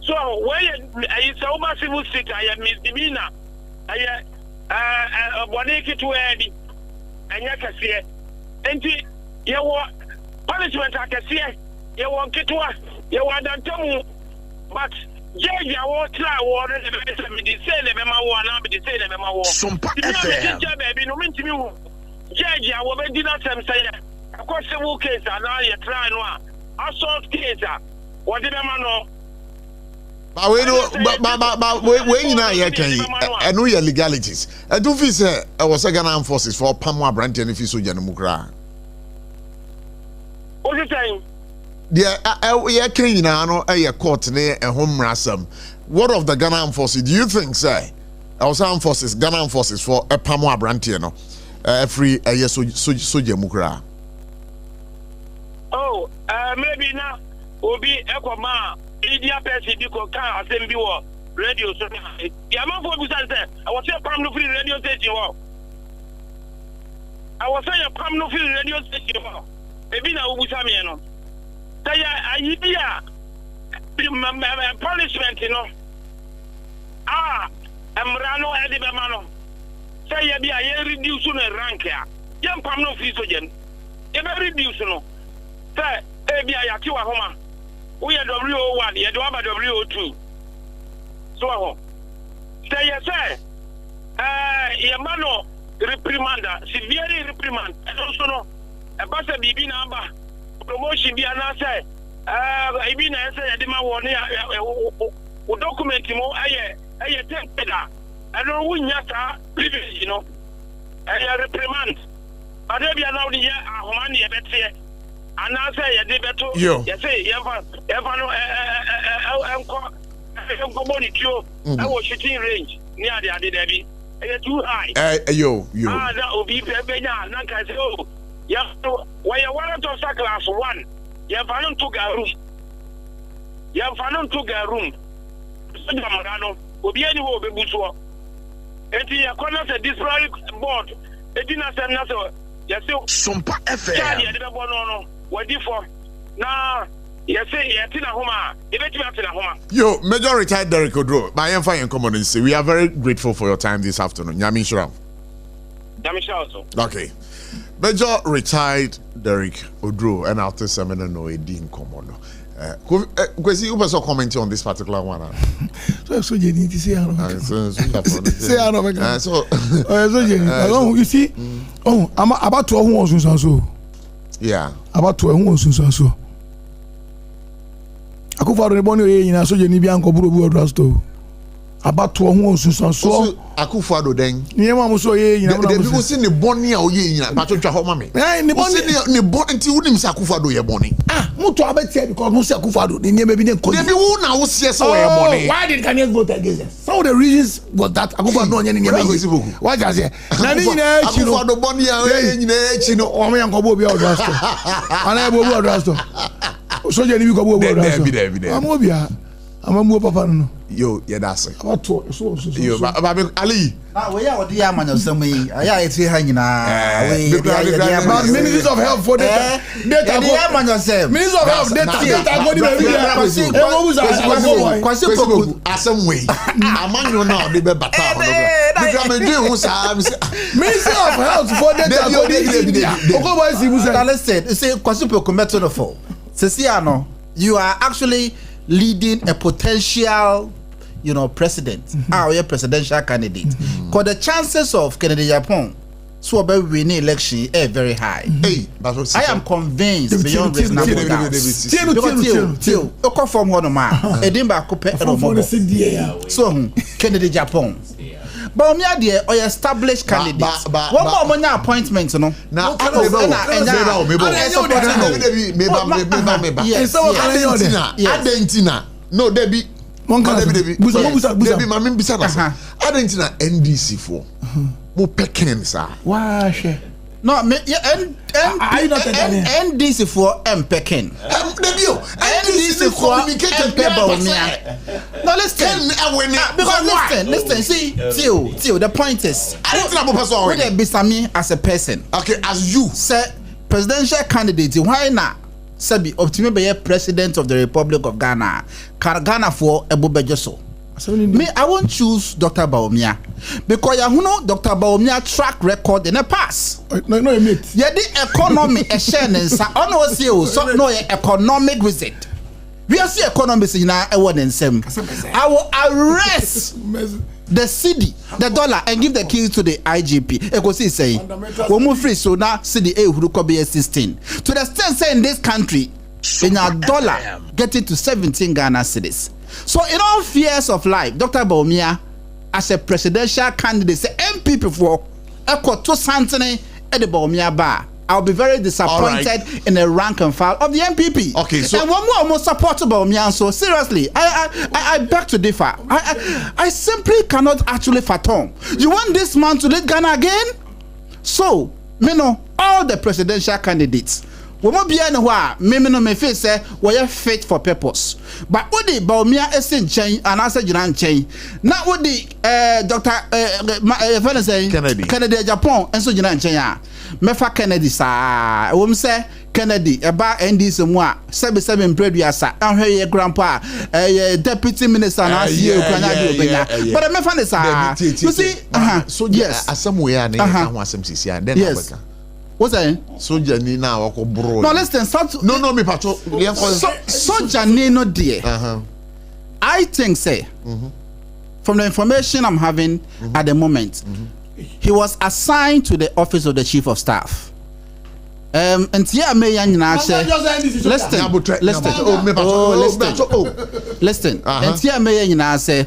So where is so massive stick I am misdemeanor. I boniki to Eddie and Yakasia. And you punishment I can see you want Kitua, you want to but Judge, I won't try water the same one, the same one. SOMPA FM. Baby, no mean to me. Judge, I will be not some say. Of course, the case, and now you're trying one. Assault case, what did I know? But we know, but when you know, you can, I know your legalities. I do feel say I was a Ghana forces for Pamwa Brandt and if you so Janumukra. What's it saying? Yeah, can you know, a court near a home ransom. What of the Ghana forces do you think, say? Our armed forces, Ghana forces for a Pamwa Brandt, you know, free a yes, so Jamukra. Oh, maybe now will be Equama. India person because can assembly war radio so the amount of people say I was saying Pam no free radio station war. I was saying Pam no free radio station war. Maybe na ubusa me no. Say I punishment you know. Emrano edi be mano. Say ya bia ye reduce no rank ya. Yam Pam no free so jen. E be reduce no. Say e bia ya ki wa homa. We are W01, you do have a W02. So, say yes, sir. Yamano reprimanda, severely reprimand. And also, no, a bus of BB number, promotion be an answer. I mean, I say, I demand one year, document him, I take that. I don't win yet, you know. I reprimand. But there be another year, money, I bet say. And I say, you did better. You say, you have I was shooting range near the Adidabi. It's too high. Yo. That will be Pebena. Nanka say, oh, you have to, when you want to start class 1, you have found to a room. You have found to a room. Marano will be anywhere be Busua. And the corner of this board, it didn't say nothing. You still SOMPA FM. What for? Nah, you say you're in a home. Yo, Major retired Derek Odro. My own fine common and say we are very grateful for your time this afternoon. Yamin Shram. Okay. Major retired Derek Odro and after seminar no Edin common. Kwesi, you also commenting on this particular one. So you need to say you see, I'm about to so. Yeah. About 12 months so. Akufado ne boni ye nyina so je ni bi anko buru drasto. About 12 months so. Akufado den. Ni ma mo so ye nyina. The people say ne boni a o ye nyina, ba twetwa ho ma me. Ne boni ne boni nti wunim say Akufado ye boni. Mo to abetia because mo say Akufado ne nyema bi ne ko. Dey bi wo na wo say so ye boni. Why did Ghanaians vote against it? Some of the reasons was that Akufado no nyema bi. Why just say? Na ni nyina echi no. Akufado boni a ye nyina echi no. O me yanko bo bi o drasto. Ana bo bo drasto. So je ni bi ko bo bo drasto. Amo bia. Amamu papa no. Yo, yeah, that's it. Yo, Ali. We are the Yaman of some way. I see hanging. Ministers of Health for data. Ministers of Health data. Some way. Among you now, the Minister of Health for data. Listen, you are actually leading a potential, president, our presidential candidate. Because the chances of Kennedy Japan so about winning election are very high. Hey, I am convinced beyond reasonable doubt. Till from one of my Edinburgh so Kennedy Japan. But me there or established candidates. One more money appointment, no. Now, Argentina. No, Debbie. Argentina NDC for. Mo Pekin, sir. Wow, no, NDC for Pekin. NDC for no, listen. Because listen. See, Tio. The point is, would there be Sami as a person? Okay, as you, sir, presidential candidate. Why not? Sabi, optimi be president of the Republic of Ghana. Ghana for Ebubejoso. Me, I won't choose Dr. Baumia because you know Dr. Baumia track record in the past. No, mate. Yeah, the economy is sharing. So no economic visit. We are see economists in our evidence. I will arrest the cedi, the dollar, and give the keys to the IGP. Eko see say, we move free so now cedi who could be 16. To the extent say in this country, in our dollar getting to 17 Ghana cedis. So in all fears of life, Dr. Bawumia, as a presidential candidate, say MPP for Eko to Santini at the Bawumia bar. I'll be very disappointed in the rank and file of the MPP. Okay, so and one more almost supportable Bawumia. So seriously, I beg to differ. I simply cannot actually fathom. You want this man to lead Ghana again? So, me know all the presidential candidates. We won't be anywhere. Me no me feel say we are fit for purpose. But what the Bawumia is change and answer Jiran change. Not what the Dr. Kennedy Japan and so Jiran change. Mefa Kennedy sa. We say Kennedy about NDC moi 77 previous and her grandpa deputy minister and as you but I mefa sa. You see so yes somewhere na asem sisi then yes. What's that? Soldier ni na wako bro. No, listen. No, me pacho. Soldier ni no dear. I think, from the information I'm having at the moment, he was assigned to the office of the chief of staff. And here may listen. And here may say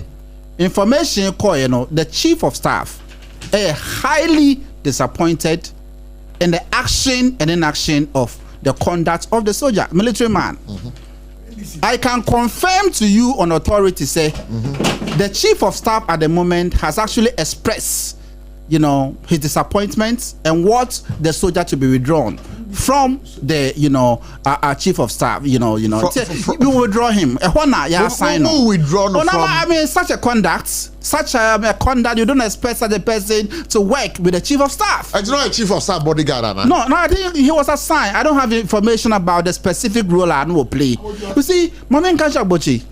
information call the chief of staff highly disappointed in the action and inaction of the conduct of the soldier, military man. I can confirm to you on authority, say, the chief of staff at the moment has actually expressed, his disappointment and wants the soldier to be withdrawn from the, our chief of staff, we will withdraw him. Who withdraw from? I mean, such a conduct, you don't expect such a person to work with the chief of staff. It's not a chief of staff bodyguard, man. No, I think he was assigned. I don't have information about the specific role I will play. You see, Mamen Kansha Bochi.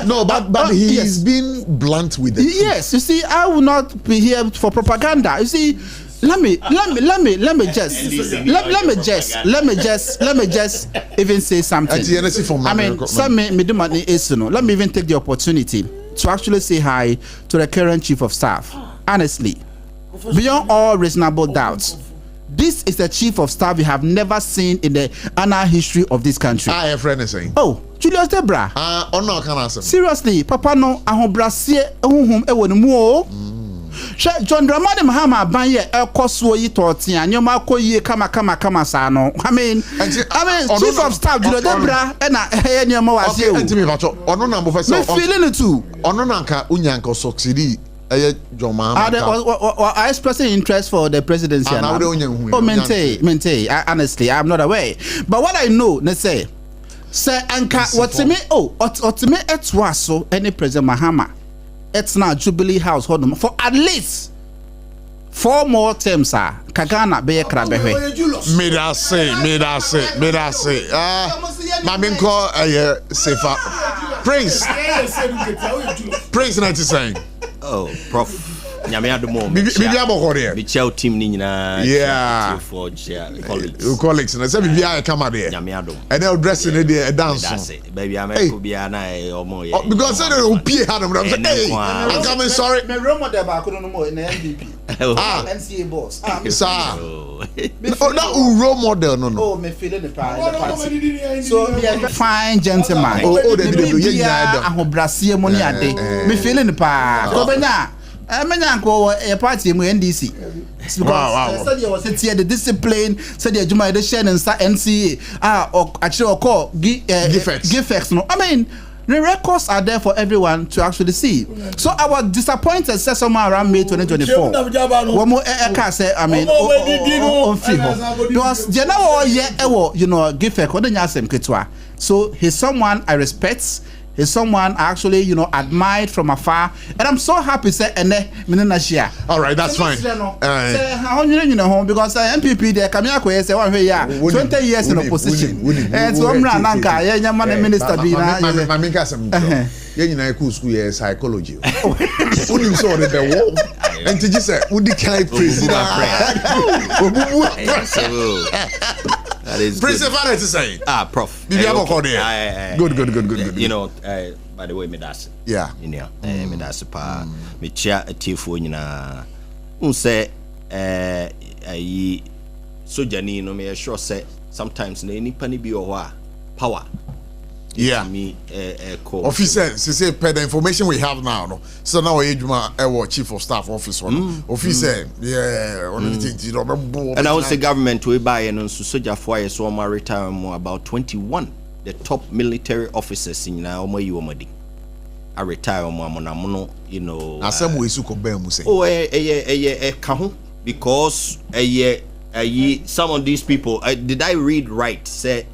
No, but he's been blunt with it. Yes, you see, I will not be here for propaganda. You see, let me just even say something. I mean, some me do money is let me even take the opportunity to actually say hi to the current chief of staff. Honestly, beyond all reasonable doubts, this is the chief of staff we have never seen in the annal history of this country. I have friend saying. Oh, Julius Debra. No, can answer. Seriously, Papa no ahobrasie ehunhum ewo ne mu o. John Dramani Mahama banye ekoswo yi totia nyoma akoyie kama sa no. I mean chief of staff Julius Debra na eye nyoma wase o. Enti me bacho ono na mbo me feeling it too. Ono na nka unyanka succeed John Mahama. I expressing interest for the presidency. Oh, mente. Honestly, I'm not aware. But what I know, let's say Anka, what's me? Oh, what's me? It's so any President Mahama. It's now Jubilee House hold for at least 4 more terms. Kagana be krabewe. Me da say. Maminko Sefa. Praise 90 saying. Oh, Prof. Nyame adomo. Bibi aboko there. Bi chel team ni nyina. Yeah. For colleagues. Colleagues na say bibi ay come there. Nyame adom. And they dress in there dance. Baby am bia na omo ye. Because say they opie had them say hey, I'm coming sorry. Me role model ba ko no mo in MVP. NCA boss. Sir. Oh, that role model no. Oh, me feeling the party. So me fine gentleman. Oh, they do yeah. Ahobrasie money ade. Me feeling the party. Ko benya a party in NDC. Because said was the discipline, said the Juma edition and NCA or actually call gifts. No, I mean the records are there for everyone to actually see. So I was disappointed said somewhere around May 2024. One more say I mean because gift so he's someone I respect. He's someone I actually, admired from afar, and I'm so happy. Say, all right, that's fine. Because MPP there, Kamiako say 20 years in opposition, and so I'm Nanka, minister. School psychology. Only saw the war, and to just say, would the kind president? That is Principal to say. Prof. Good. By the way, me das. Yeah. Me das pa. Me chia atiefo nyina. Say ayi sojani no me sure say sometimes na nipa ni bi o ho a power. Yeah. Me officer, say per the information we have now, no. So now our chief of staff officer, officer, yeah, on the and I would say government we buy and so soldier for so my retirement about 21 the top military officers in now I retire you know. Now some ways you could say. Oh, because some of these people did I read right? Say,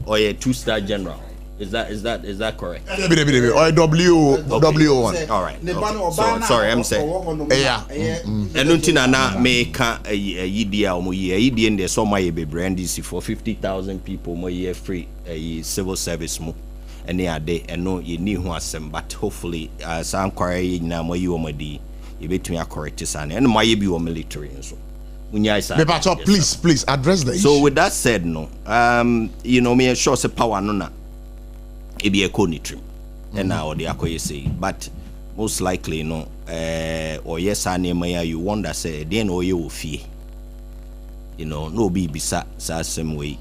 or a 2-star general. Is that correct? Or W1. All right. Okay. So sorry, I'm saying. Yeah. And until na make a year or year in the summer be brandy for 50,000 people more year free civil service mo. And they are there and no you knew who asem, but hopefully some quarry now more you omadi you between a correct and my be military and so. Please address the issue. So with that said, no, you know me sure say power no na it be a conitrim and now the akoye say, but most likely no or yes you wonder say then or you fear, you know, no be bisa sa same way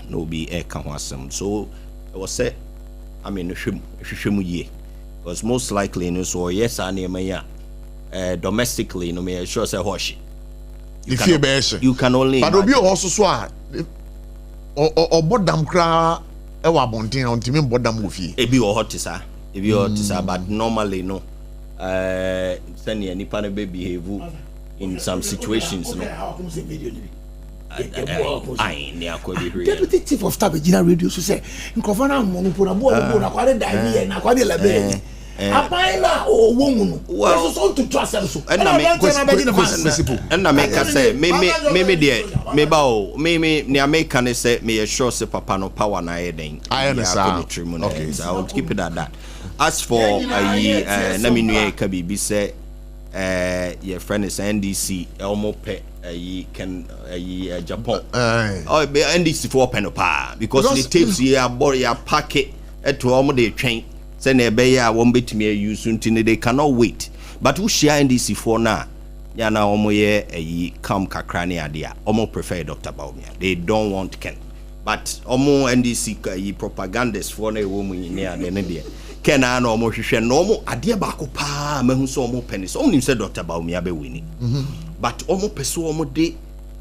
no be kanwasem. So I was say I mean ye because most likely no so yes domestically no me sure say hoshi. You can only but obi also so or bodam kra e wa bonten on timi bodam ofie e bi o hotisa but normally no send any pan be behave in some situations no Deputy Chief of Staff General Radio so say nkofana monopol na bo na kwade die na kwade labe apaina o wonu well so to trust them so and na make say me there me ba o me ne America ne say me sure say papa no power na eden I understand. Okay, so I will keep it at that. As for na me nu ka bibi say your friend is NDC elmo pe can Japan oh NDC for pen pa because the tapes here body ya pack it to almo dey train. Say na won't bet me use until they cannot wait. But who share NDC for now? Yana omo come kakrani adia. Omo prefer Dr. Baumia. They don't want Ken. But omo NDC propagandists for na woman near the India. Ken an omo hwehwe no omo adia ba ko pa mahu so omo penis. Omo say Dr. Baumia be winning. But omo peso omo de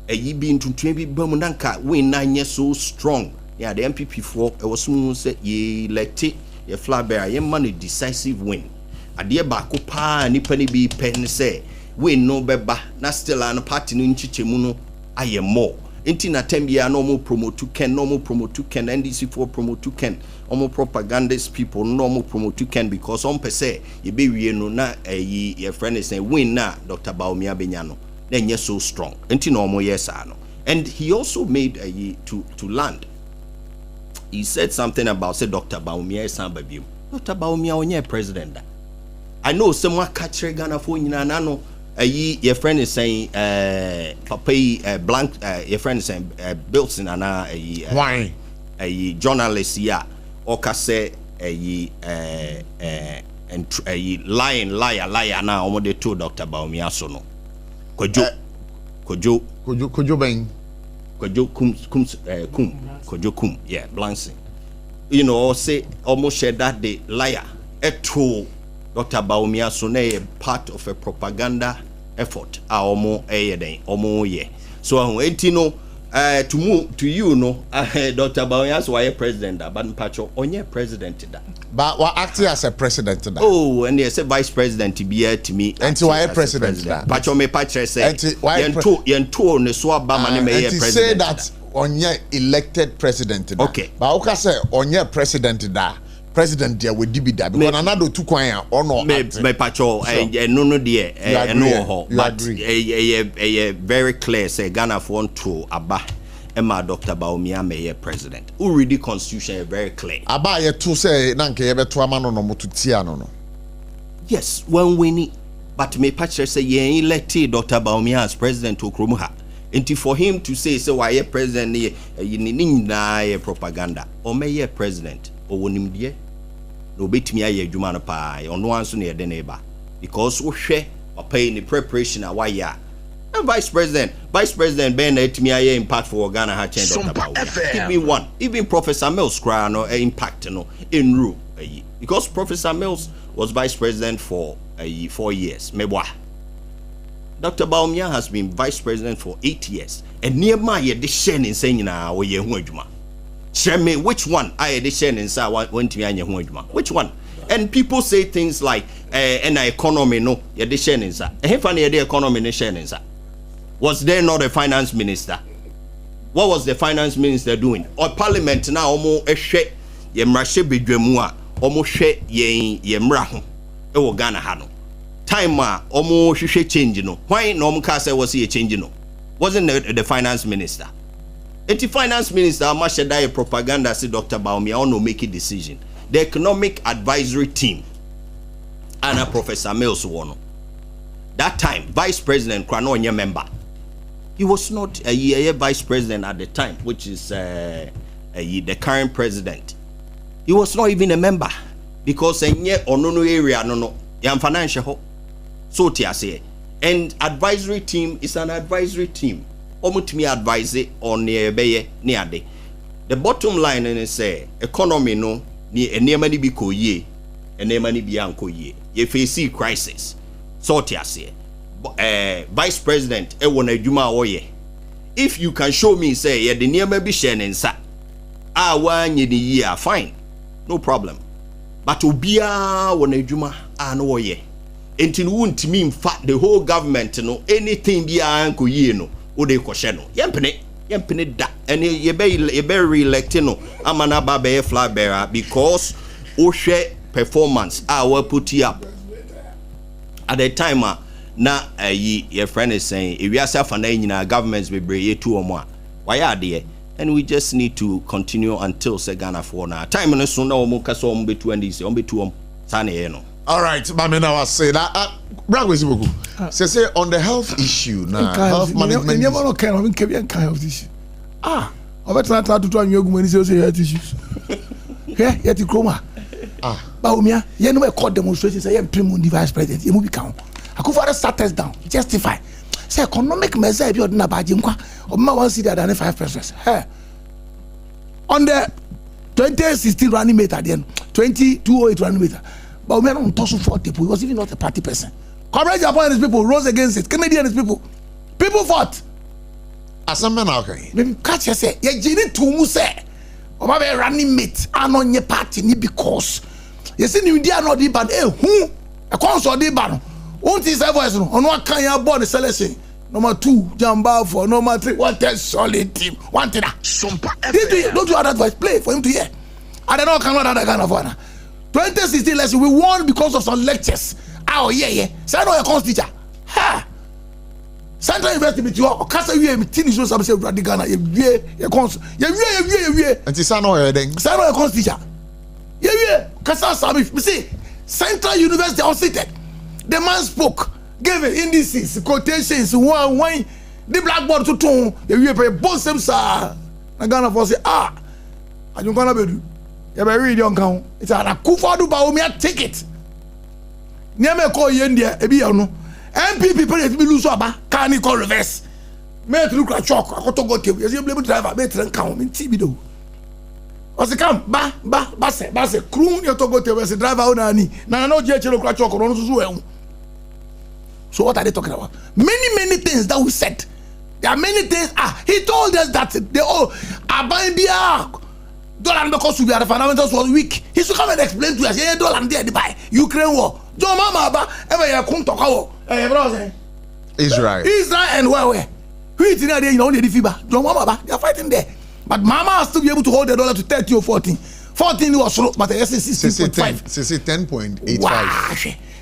bi ntuntun bi bamu nanka win na nye so strong. Yeah, the MPP for e was say ye let it ye flag bearer ye man a decisive win ade ba ko pa nipa ni bi pen say win no beba na still an party no nchichemu no aye more enti na tambia no mo promote Ken NDC for promote Ken omo propagandist people no mo promote Ken because on per se ye be wie no na ye friend is say win na Dr. Baumia benya no na nye so strong enti no mo yes no. And he also made to land. He said something about say Dr. Baumia is Babium. Dr. Baumia onye president. I know someone catch Ghana for nyina no your friend is saying papa blank your friend is saying Bilson ana why journalist ya oka say liar na omo de to Dr. Baumia so no Kojo ben Kojo yeah, Blancy. You know, say almost share that the liar. Eto Dr. Baumia so na part of a propaganda effort. Omo omo ye. So enti to you no Dr. Baumia so why president but mpacho onye president that. But what acting as a president that? Oh, and they say vice president to be here to me. And why president that? Pacho me patre say yento ne so aba ma ne me president. Say that onye elected president da. Okay. But okay say onye president da. President there with dibi da because another two kwan or no. Me pacho no there no ho. But very clear say Ghana for to aba. Emma Dr. Baumia may president. Who read the constitution very clear. Aba ye to say nanke ye beto amano no mututia no. Yes, when we need. But me patch say ye elected Dr. Baumia as president to Kromuha. And for him to say so why president ye propaganda or may ye president or wonim die no betimi aye adwuma no pa on one so near the neighbor because we share or pay the preparation a why ya vice president Ben etimi impact for Ghana ha change about. Give me one. Even Professor Mills cry no impact no in rule because Professor Mills was vice president for 4 years. Mebwa. Dr. Baumia has been vice president for 8 years. And near my ye share in saying na we ye hu adwuma. Share me which one I de share in sa went to anya hu adwuma. Which one? And people say things like and economy no ye de share in sa. E fa na ye de economy ne share in sa. Was there not a finance minister? What was the finance minister doing? Or parliament na omo ehwe ye mrahye bedwamu a omo hwe ye mra ho e wo Ghana ha no. Time omo hwehwe change no. Why no omo ka say was he change no? Wasn't the finance minister? The finance minister masheda propaganda say Dr. Baumia on no make a decision. The economic advisory team and Professor Mills won. That time vice president Krano onye member. He was not a vice president at the time, which is the current president. He was not even a member because enye onono area no yam financial so tia say. And advisory team is an advisory team. Omutimi advise on ne ade. The bottom line is say economy no ni enema ni bi koye, enema ni bi ankoye. Ye face crisis. So tia say. Vice president e wona adwuma oye. If you can show me say ye the enema bi share nsa. Ah wanye ni year fine. No problem. But obia wona adwuma no oye. Until wuntimi mfa the whole government no anything bi anko yie no wo de kohye no yempene da and ye be re-elect no amana ba be flag bearer because wo hwe performance we put up at the time na your friend is saying if we are self and nyina governments be breye to omo a why are there and we just need to continue until say Ghana for na time no so na omo kasa omo betu and this omo betu sane no. All right, Mami, now I say that. Say on the health issue now, health management. You never know kind of health issue. I bet not to try and you say health issues. Yeah, yet the chroma. Baumia, you know, court demonstrations. I am Primo vice president. You move count. I could father start us down. Justify. Say economic measure. You're not bad. You ma one see that 5%. Hey, on the 2016 running mate at the end, 2008 running mate. But we are not tossing 40 people. He was even not a party person. Coverage upon these people rose against it. Canadian people fought. As a man, okay. Maybe catch you say, you need to move say, or maybe running mate, and on your party, because you see, you dare not deep and who a console deep ban. Won't his voice on what kind of body selection? Number 2, Jamba for number 3. What a solid team. One thing. Don't you have that voice play for him to hear? I don't know, cannot that kind of one. 2016 lesson, we won because of some lectures. Oh, yeah. Say no, your course teacher. Ha! Central University, but you are Casa, you have teaching you some say Radicana, your course. Yeah. And it's no, then. Say no, your course teacher. Yeah. Casa Sami, see, Central University on seated. The man spoke, gave indices, quotations, one, the blackboard to two, you pay both them, sir. I'm gonna for say, I don't gonna be. You better read your account. It's a Kufadu Baumia ticket. Never call you India, a be no. MP people let me lose over. Can you call reverse? May look at chalk. I got to go to you. You're able to drive a better than count in TB. What's the come? Basse, croon your to go to the driver on any. Now, no jet look at chalk on well. So, what are they talking about? Many things that we said. There are many things. He told us that they all are buying beer. Dollar because we are the fundamentals was weak. He should come and explain to us. Yeah, dollar there to buy Ukraine war. John Mama ever you come to call. Israel and where? Who is in there? You know the FIBA. John Mama they are fighting there. But Mama has to be able to hold the dollar to 30 or 14. 14 was slow, but the SS 16.5. 10.85. Wow.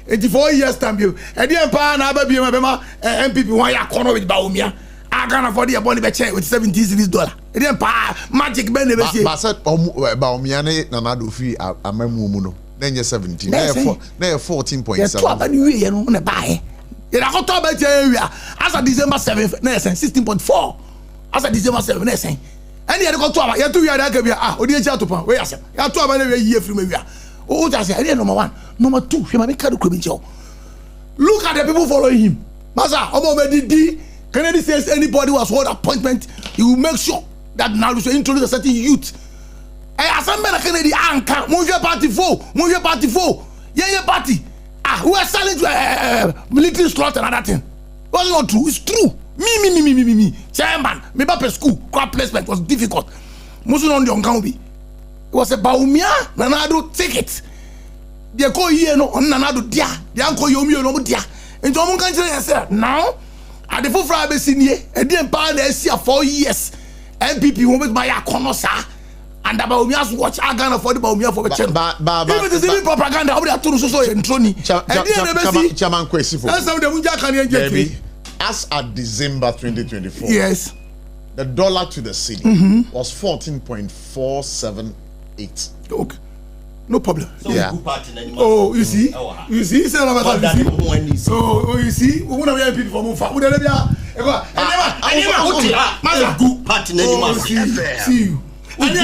84 years time you. And the empire na baby MPP why you corner with Baumia. I can afford the bond check with $70. It didn't pay magic ben never see. But said Baumiane Nanado fee a memuno. Then you're 17. They're 14.7. You know, on a buy. You know, about area as a December 7th, 16.4. As a December 7th, and you had to go to you 2 years. Or the chat to pay. Where you have 2 about a year from area. Oh, just say, number 1. Number 2, he might be look at the people following him. Masa, Kennedy says anybody who has hold appointment, he will make sure that now we should introduce a certain youth. Assembly Kennedy anka, Monje party 4, yeah party. We are selling military slot and other thing. What's not true? It's true. Me. Chairman, me back school, crop placement was difficult. Most on the Onkambi. It was a Baumia, Nanado ticket. They call here no on Nanado dia. They uncle Yomi no dia. And John country said, now at the full Friday senior, and then power the SCA 4 years. MPP won't buy a conosa. And about Mia's watch, I can't afford about Mia for a channel. But it is even propaganda. How are you so in Trony? Chairman Kwesi. That's how the Munja can get. As at December 2024, yes, the dollar to the city was 14.478. Okay, no problem. So yeah. Oh, you see, you see, so you see, we want to be people for Mufa. We don't see you. And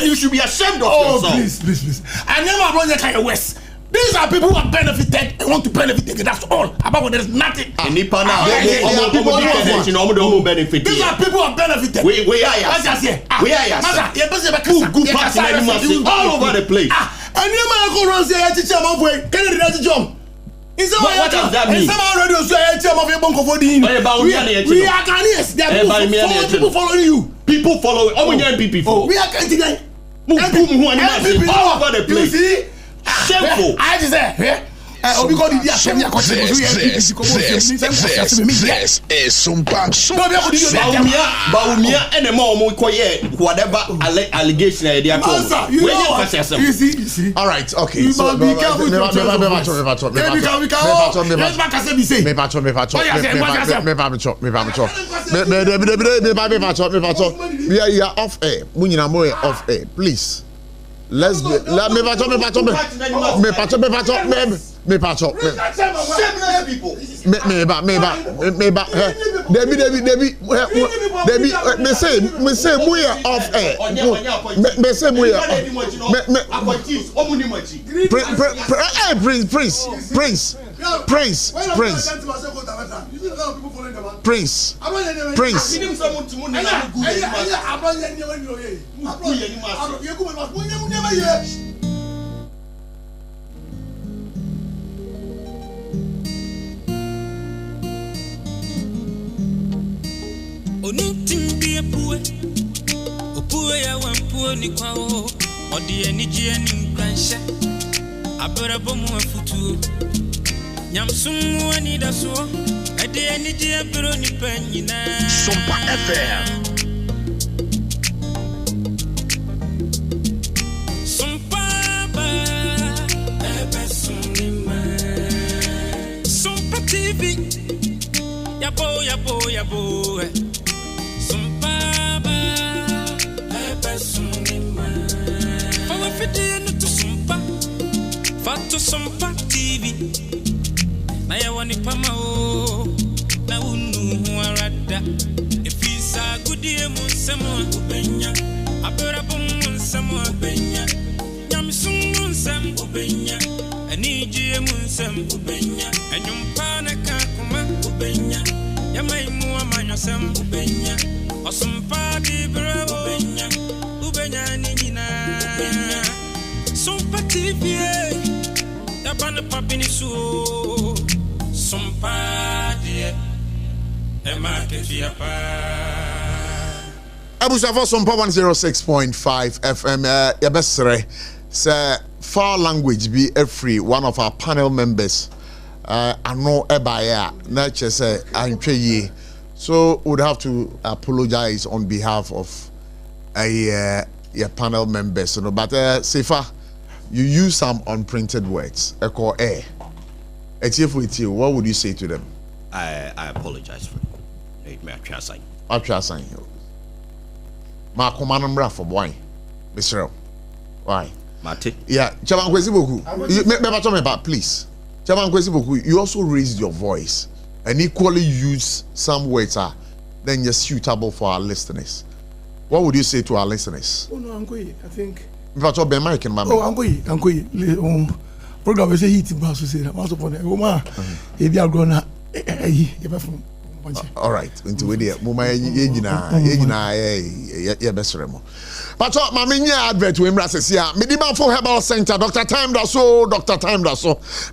you should be ashamed of yourself. Please. I never run the kind of West. These are people who are benefited and want to benefit. That's all. About what there's nothing. These are people who are benefited. We are all over the place. And you might go around say, what does that mean? We are Ghanaians. There are people following you. People follow. We are Ghanaians. All over the place. You see? Shameful. I just say, This is Sompa. Baumia and the mom whatever allegation they are called. You see. All right, okay. So off air. Off air, please. Let's go. Let me patch. ya wampuo ni kwao odi eniji eni mkansha abrabo mu afutuo nyamsumu ani daso edi eniji abro ni panyina Sompa FM Sompa ba ebe sunima Sompa TV yabo Fato Sompa TV na ya wani pama o na unu arada efisa gudie mu nsemo ubenya abrabo mu nsemo ubenya nyamsun mu nsem ubenya anijie mu nsem ubenya enyumpa na kakuma ubenya yamai mu amanyosem ubenya osumpa di bravo ubenya ni nyina Sompa TV Yabana papini su Sompa die Ema kefia pa Abu Sarfo Sompa 106.5 FM Yabesre say foul language be every one of our panel members ano ebaya na say antwe so would have to apologize on behalf of your panel members but Sefa you use some unprinted words. What would you say to them? I apologize for it. May I try sign? I'll try sign. Ma command for boy. Mr. Why? Mate. Yeah, Chairman Kwesi Boku. Please. Chairman Kwesi Boku, you also raised your voice and equally use some words then you're suitable for our listeners. What would you say to our listeners? Oh no, I think. I'm going. program we say heat ba so say na so for the woman e bi agro na e be from all right into we there mama ye nyina ye besere mo but ma me nya advert we mra sese a me di man for herbal center Dr. Time da so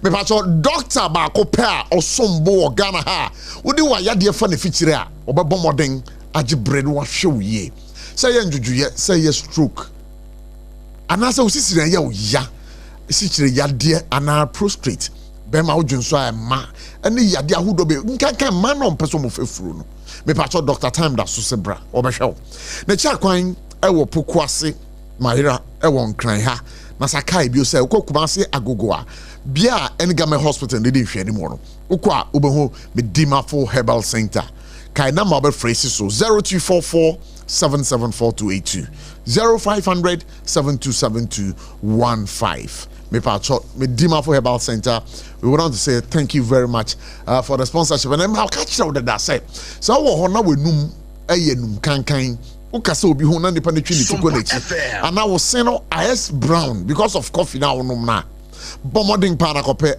me pa doctor ba ko pe a osombo Ghana ha wo di wa yade fa na fichire a obebo moden age bread wa hwe ye say ye njujuye say ye stroke anasa osisire ye oya sichire yade ana prostrate bema ojunso a ma ene yade ahodo be nkankan ma no mpeso mo fefuru no me pa Dr. Time da so sebra obehwe na cha kwan ewo pokuase mahira ewo nkran ha na sakai bio se kokubase agogoa bia Engame hospital dey hwe ni mo no ukwa ubeho Medimafo Herbal Center kai na ma be phrase so 0244 774282 0500 727215 me Medimafo Herbal Center. We would want to say thank you very much for the sponsorship. And then I'll catch you out that say. So we num num kankan. Ukasa obi ho na nipa na twi ni to go and I was saying IS Brown because of coffee now num na. Bomoding pa na kope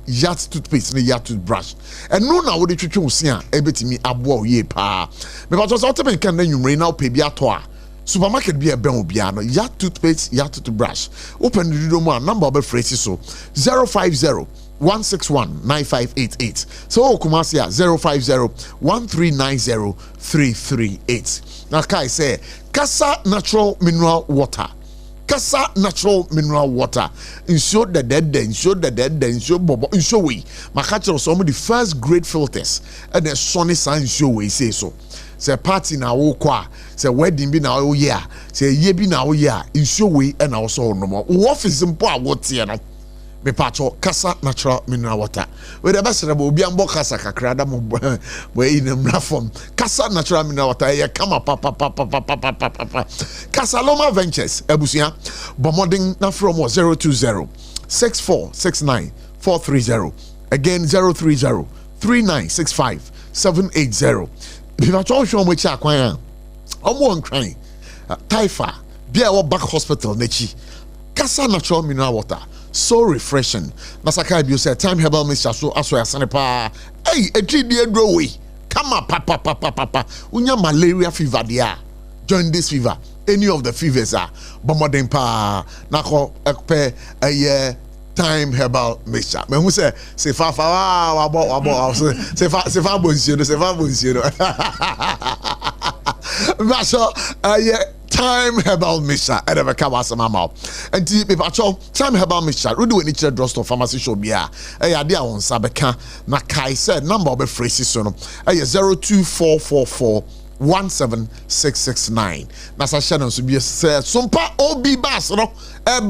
yacht toothpaste ni yacht toothbrush. And no na wo de twetwe osia ebetimi abo ye pa. Because also otemen kan na nwumre na ope bi ato a. Supermarket be a ben obia no yacht toothpaste yacht toothbrush. Open the do more number of phrases so 050 161 9588. So Kumasi 050 1390 338. Now Kai say Kasa natural mineral water. Kasa natural mineral water. Ensure the dead, ensure the dead, ensure bobo, ensure we. Makacho some of the first grade filters and the sunny sun ensure we say so. Say party na wo kwa, say wedding bi na wo year, say ye bi na wo year, ensure we and also no more. Office mpo a wo tie no. Me pacho Kasa natural mineral water. We the best rebo obi ambo kasa kakra da mo we in na form. Kasa natural mineral water ye kama papa. Kasa Loma Ventures ebusia bomoding na from 020 6469 430 again 030 3965 780. If I told you which are quite omo nkran Taifa bia wo back hospital nechi Kasa natural mineral water so refreshing. Nasaka bio say Time Herbal Mixture so aso yasane pa. Hey, etri die dro we. Come on, papa. Unya malaria fever dia. Join this fever. Any of the fevers are bomoding pa. Nako ekpe Time Herbal Mixture. Me who say fa wabo say fa bonsiero. Masho Time Herbal Mixture ever come as my mouth. And Time Herbal Mixture we do any drugstore pharmacy shop bia dia on sabeka na kai said number of phrases so no 02444 17669 na sa channel so be say Sompa OB bas no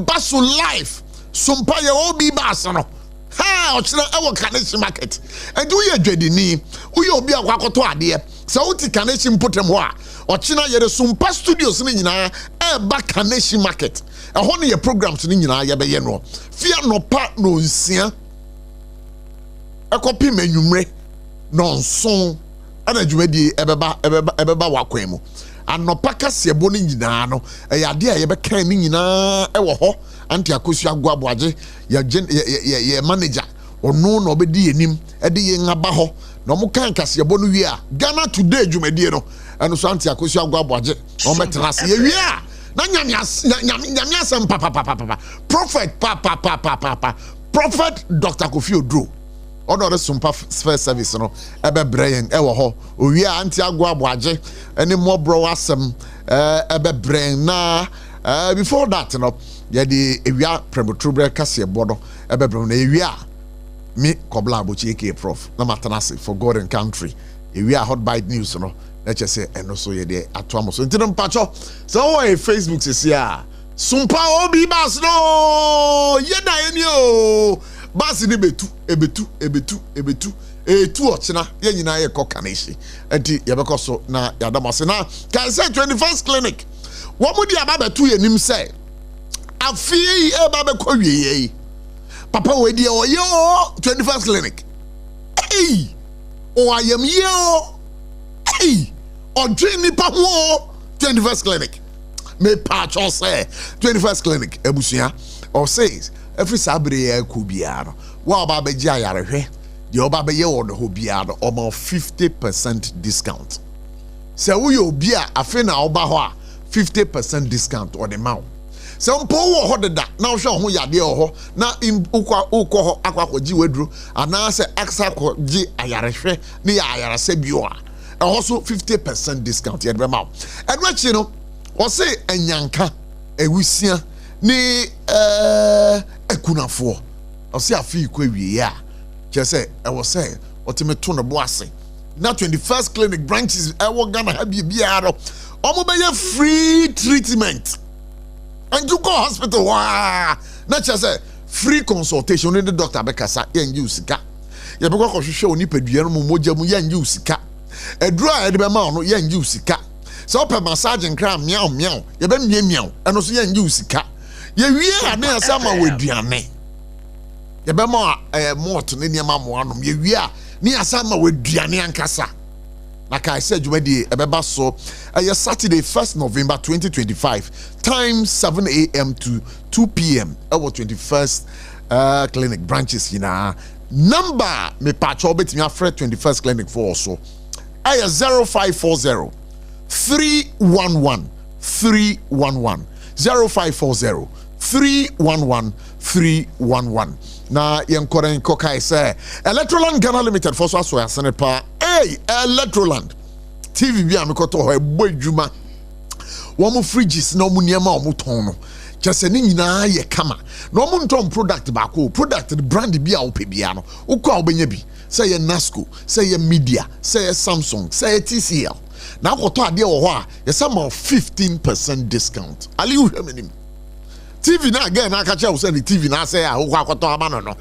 basu life Sompa ye OB bas no ha ochira ewo Kaneshi market and do ye dwedini uye obi akwakoto ade so uti Kaneshi mpotem ho a ochina ye de Sompa studios ni nyina ba Kaneshi market ho ne ye programs ni nyina ye be ye no fia no pa no nsia ekopi menwumre no nson ana dwumadi ebeba wakwan mu anopa kase ebo ni nyina no ade a ye be kan ni nyina ewo ho anti akosu agwaboaje ye manager onu na obedi enim ede ye ngaba ho na mo kan kase ebo no wi a Ghana Today dwumadi no eno so anti akosu agwaboaje o metrase ye wi a na nyamia sem papa prophet papa prophet Dr. Kofi Odro ono the Sompa first service no ebe brain ewo ho owi a anti agwaboaje ene mo bro asem ebe brain na before that no ye di ewia premature kase bodo ebe brain na ewia me Kobla Abotchie aka Prof na matanase for God and country ewia hot bite news no let's just say and also ye dey atomo so ntinam pacho so on Facebook say ya Sompa obi bas no ye da eni o bas ni betu etu ochina ye nyina ye ko Kaneshi enti ye beko so na yadamase na kan say 21st clinic wo mu di aba betu ye nim say afie e ba be ko wiye papa we di o yo 21st clinic hey o ayam yo hey o dream ni pa ho 21st clinic me patch say 21st clinic ebusia or says every sabre could be ano. Wa ba beji ayarehwe. The oba be ye wo ho biara almost 50% discount. Se wo yo bia afi na oba ho a 50% discount or the mouth. Se mpo wo ho deda na wo hwe ho yade ho na ukwa ho akwakoji wedru ana se aksa koji ayarehwe ne ya ayarase bio a also 50% discount yet be mouth. And what you know, o say enyanka ewusia ni ekunafo o say afi kwa wie a say I was saying ultimate tone of bossy. Now 21st clinic branches I will gonna have you be out of free treatment. And you go hospital not just a free consultation in the doctor because I use ka. You because show ni peduano moja mu yan use ka. A dry the amount yan use ka. So per massage and cram meow meow. You ben meow and also yan use ka. You are near summer with Diane. Yabema more to Niama Moanum, ye are near summer with Diane Ankasa. Like I said, you made the Ebeba so Saturday, 1st November 2025, time 7 a.m. to 2 p.m. Our 21st clinic branches in number me patch orbit me afraid 21st clinic for also. 0540 311 311 0540 311 311. Na yenkore nkokai say Electroland Ghana Limited for so asane pa Electroland TV bia mekoto ho ebodwuma wo mo fridges na mo niema o mo ton no kyese ni nyina ye kama na o mo ntom product ba ko product brand bia wo pe bia no ukwa obenya bi say ye Nasco say ye Media say ye Samsung say ye TCL na akoto ade wo ho a ye say ma 15% discount ali wo hwamenim TV na again na catch you say the TV na say ah wo akoto amano no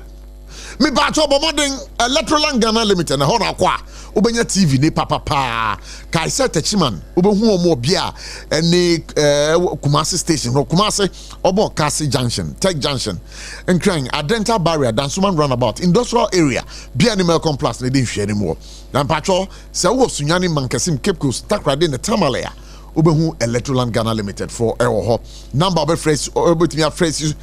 me ba cho bomodin Electroland Ghana Limited na ho na kwa obenya TV ne papa kai set chiman obehu omo bia ene Kumasi station no Kumasi obo Kasi junction Tech junction enkran Adenta barrier Dansuman roundabout industrial area bia ne Melcom Plus ne dey hwe anymore na pacho se wo sunyani mankasim Cape Coast takrade ne Tamalaya Obehu Electroland Ghana Limited for ho number of phrase obetimi phrase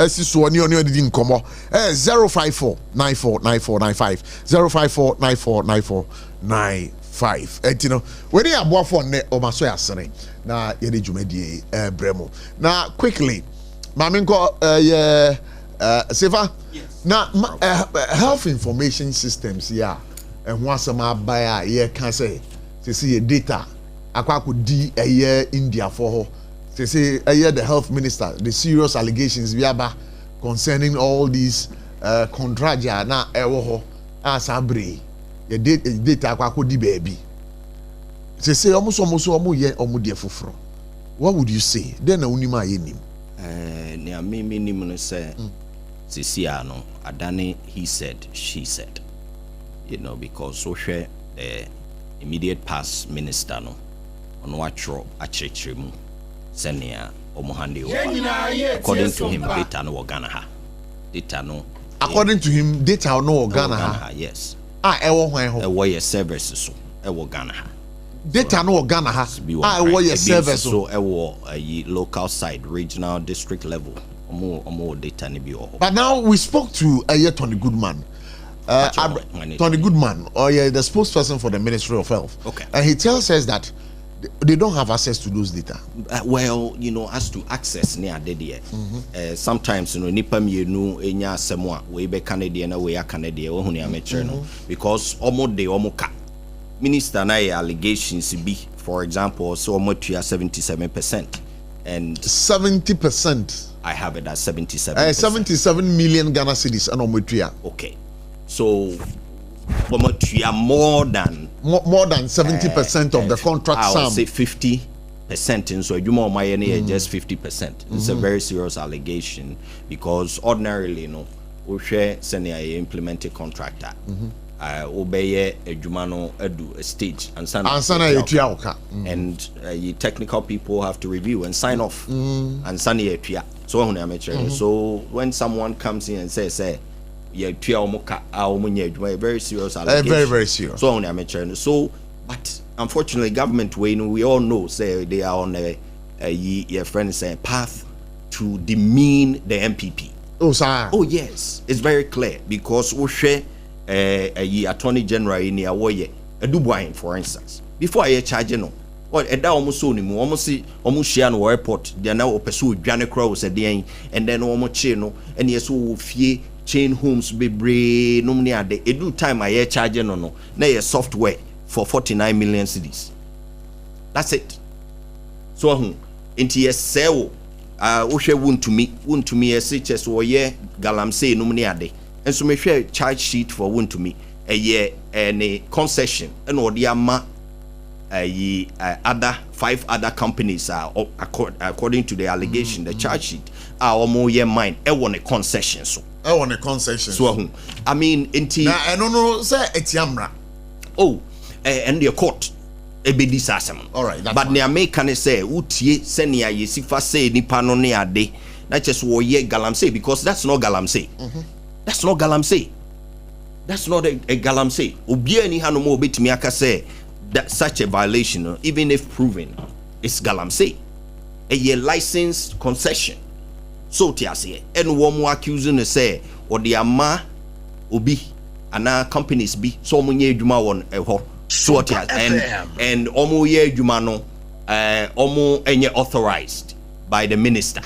so oni didn't come 054 94 94 95 054 94 94 95 etino we dey aboafo ne o maso yasere na ye de dwumadi bremo na quickly maminko Seva na health information systems ya ho asema baya ye kan say see data akwa di India for ho say the health minister the serious allegations biaba concerning all these contracts na ewo ho asabre ye data akwa di baby say omo ye omo de foforo. What would you say then na unima ye nim ne me nim no say sisia no adane he said she said, you know, because so share the immediate past minister no on watro achechemu senia omohande according to him data no Ghana ha data no according to him data no Ghana ha yes ewo hwan ho ewo ye services so ewo Ghana ha data no Ghana ha ewo ye service so ewo local side regional district level omo data ne bi ho. But now we spoke to Tony Goodman Tony Goodman, or the spokesperson for the Ministry of Health. Okay. And he tells us that they don't have access to those data. Well, you know, as to access near the sometimes, you know, nipa mienu enya semwa we be Canadian we are Canadian we huni amateur no because omo ka minister na allegations be, for example, so omo to 77% and 70%. I have it at 77%. 77 million Ghana cedis and omo. Okay. So more than 70% of the contract sum. I would say 50%. And so you more my just 50%. It's a very serious allegation because ordinarily, you know, we share senior implemented contractor. Obey a jumano a stage and technical people have to review and sign off and sunny so when someone comes in and says very serious allegation. Very serious. So on amateur. So, but unfortunately, government we all know say they are on a friend say path to demean the MPP. Oh, sir. Oh, yes. It's very clear because we share a attorney general in your way, a Dubai, for instance. Before I charge no, what a almost so anymore, almost share no airport, they are now pursue Janet Crows at the end, and then almost chino, and yes, who fear chain homes be brave, no near the edu time I charge no, nay, a software for 49 million cedis. That's it. So, into yes, sell. Oshe won to me a such or ye galamsey no near and so me share charge sheet for won to me a year and a concession and or the other 5 other companies are according to the allegation the charge sheet are almost year mine want a concession so want a concession so I mean into I don't know say etiamra and the court ebedi sasem all right but ne America ne say utie senia yesifa say nipa no ne ade na just wo ye galamsey because that's not galamsey that's not galamsey that's not a galamsey obi ani ha no mo obetimi aka say that such a violation even if proven is galamsey a year licensed concession so tiase and wo mo accuse no say or the ama obi ana companies bi so mo nye adwuma won ho so what and omo ye adwuma no omo enye authorized by the minister.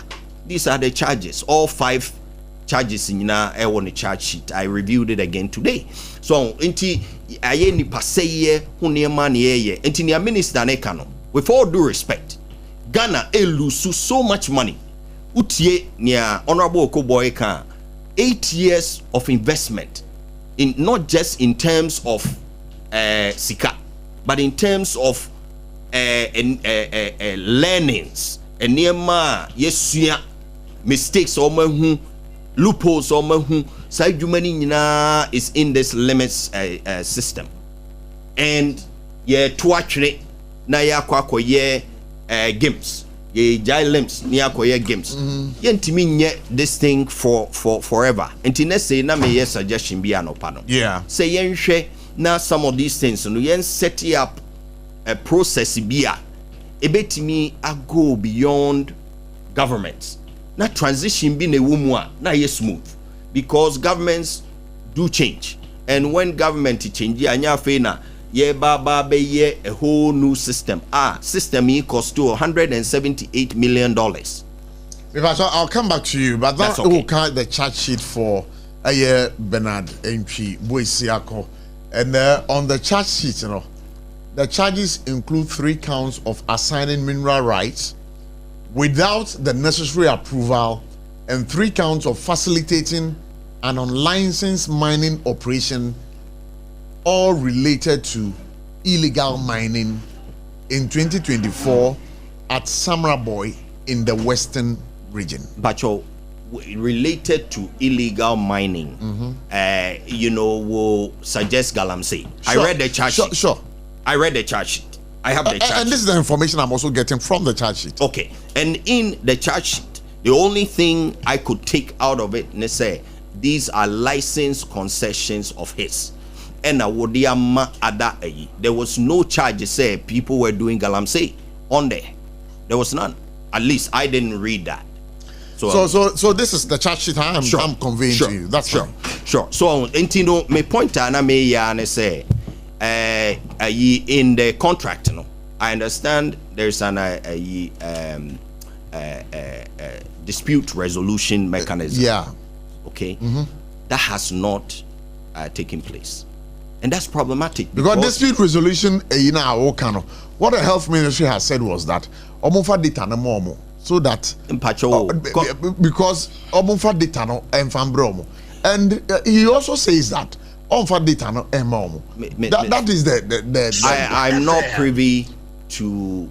These are the charges, all 5 charges in na on the charge sheet. I reviewed it again today. So inti aye ni paseye hunema ni ye inti ni minister ne kano. With all due respect, Ghana lose so much money. Utie ni honorable Okoboy kan 8 years of investment in not just in terms of sika, but in terms of learnings and nearma yesuya mistakes or mahu loopholes or mahu side money is in this limits system and ye tuachre na ya kwako ye games ye jai limbs ni akoye games ye ntimi nye this thing for forever until next say na me ye suggestion bi anopa no say ye nhwe now some of these things no yen set up a process bia ebetimi go beyond government na transition bi na ewumu a na ye smooth because governments do change and when government change anya fe na ye ba be ye a whole new system system equals to $178 million. I'll come back to you but that will count the charge sheet for Bernard Entry Boisiako. And on the charge sheet, the charges include 3 counts of assigning mineral rights without the necessary approval and 3 counts of facilitating an unlicensed mining operation, all related to illegal mining in 2024 at Samraboy in the Western region. Bacho, related to illegal mining, will suggest galamsey. Sure, I read the charge sheet. Sure. I read the charge sheet. I have the charge sheet. And this is the information I'm also getting from the charge sheet. Okay. And in the charge sheet, the only thing I could take out of it, they say, these are licensed concessions of his. And there was no charge, say, people were doing galamsey on there. There was none. At least I didn't read that. So this is the charge sheet I'm conveying to you. That's sure. So intino me point na me ya ne say in the contract I understand there's an dispute resolution mechanism. Okay. That has not taken place. And that's problematic because dispute resolution what the health ministry has said was that omofa data na momo so that because omofa data no enfambromo and he also says that omofa data no emomo that is the I'm not privy to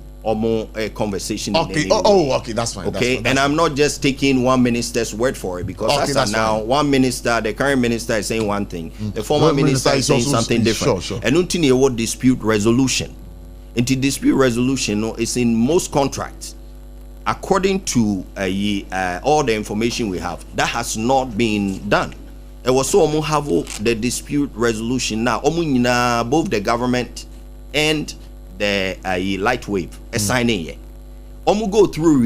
a conversation. Okay. Okay, that's fine. Okay, that's and I'm not just taking one minister's word for it because that's now one minister, the current minister is saying one thing, the former minister is saying something different. Sure. And until what dispute resolution, into dispute resolution, is in most contracts. According to all the information we have, that has not been done. It was so have the dispute resolution now. Both the government and the light wave assigning ye. Go through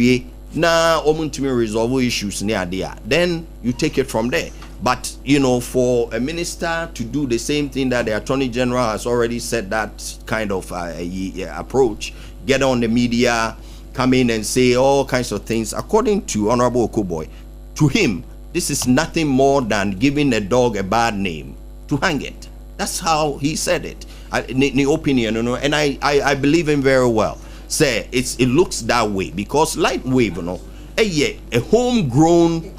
na omuntimi resolve issues near there, then you take it from there. But you know, for a minister to do the same thing that the Attorney General has already said, that kind of approach, get on the media, come in and say all kinds of things, according to Honorable Okoboy, to him, this is nothing more than giving a dog a bad name to hang it. That's how he said it. In the opinion, you know, and I believe him very well. Say it looks that way because Light Wave, you know, a homegrown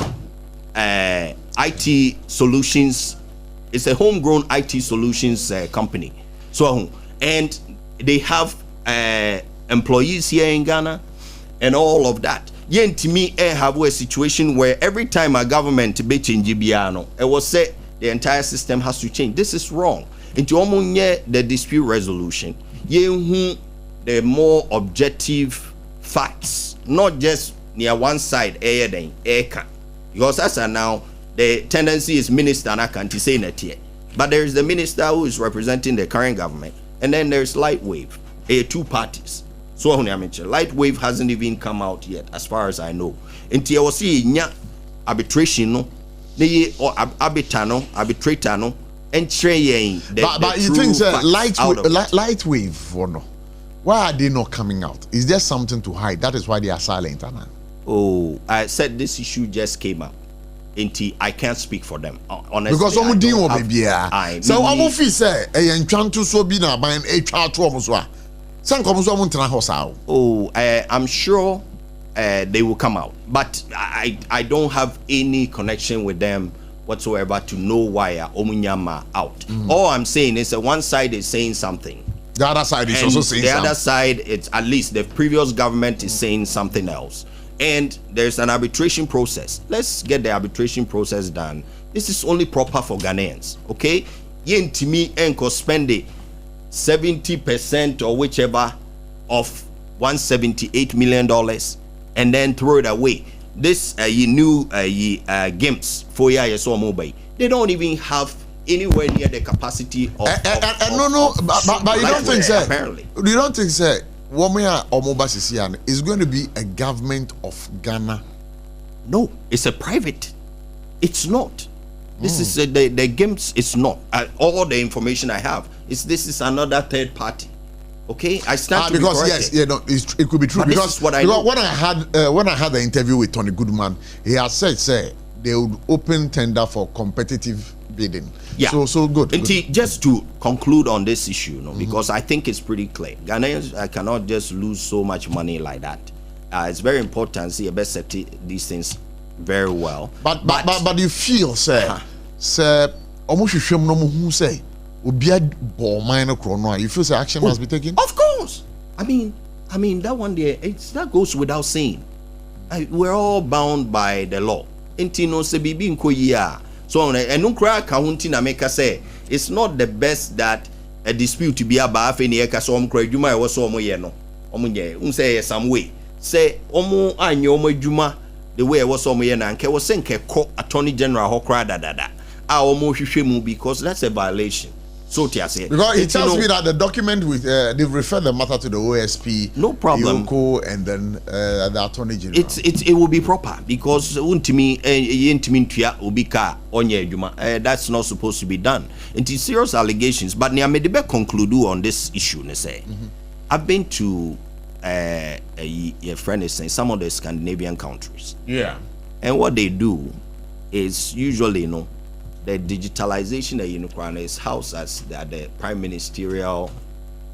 IT solutions. It's a homegrown IT solutions company. So, and they have employees here in Ghana and all of that. Yen to me, have a situation where every time a government be change biano, it was said the entire system has to change. This is wrong. Into the dispute resolution, the more objective facts, not just near one side, because as a now the tendency is minister and I can't say that here. But there is the minister who is representing the current government, and then there's Light Wave, two parties. So Light Wave hasn't even come out yet, as far as I know. Until I was seeing arbitration, no, arbitrator, no, and training. But you think Light Wave or no? Why are they not coming out? Is there something to hide? That is why they are silent, Anna. Oh, I said this issue just came up. I can't speak for them. Honestly, because I'm doing what baby. So I'm of say and trying to so be now by an HR trauma. Oh, I'm sure they will come out, but I don't have any connection with them whatsoever to know why Omunyama out. All I'm saying is that one side is saying something. The other side is also saying something. The other side, it's at least the previous government is saying something else. And there's an arbitration process. Let's get the arbitration process done. This is only proper for Ghanaians, okay? Yen to me enko spend 70% or whichever of $178 million and then throw it away. This new games for mobile, they don't even have anywhere near the capacity of but you don't think so? Apparently, you don't think so? Is going to be a government of Ghana? No, it's a private. It's not. This is the games. It's not. All the information I have is this is another third party. Okay, I stand to because be yes, yeah, no, it could be true. But because what I know. when I had the interview with Tony Goodman, he has said, say they would open tender for competitive bidding. Yeah. So good. And just to conclude on this issue, because I think it's pretty clear. Ghanaians cannot just lose so much money like that. It's very important. See, best set these things very well. But you feel, sir, almost who say, you feel the action must be taken? Of course. I mean that one there, that goes without saying. We're all bound by the law. Intino se bibi nkoyia. So enunkra kaunti na make say it's not the best that a dispute to be about any eka so omkra adwuma e wo so omoye no. Omonye say some way. Say omo anyo omo adwuma the way e wo so omoye na nke wo se nke ko Attorney General hokra dadada. Omo hwehwe mu because that's a violation. So because it tells me that the document with they've referred the matter to the OSP, no problem, and then the Attorney General. It will be proper because that's not supposed to be done. It is serious allegations. But I may conclude on this issue. I've been to your friend is saying some of the Scandinavian countries. Yeah, and what they do is usually the digitalization of is housed at the prime ministerial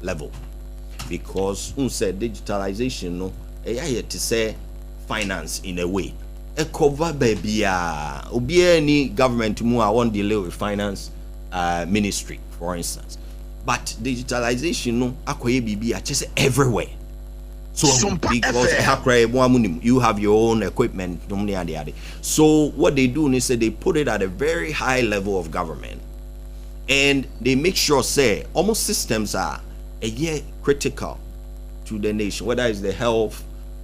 level, because said digitalization to say finance in a way a cover baby any government mu I won't delay with finance ministry for instance, but digitalization akoye bibi just everywhere. So because you have your own equipment, so what they do is they put it at a very high level of government, and they make sure say almost systems are critical to the nation, whether it's the health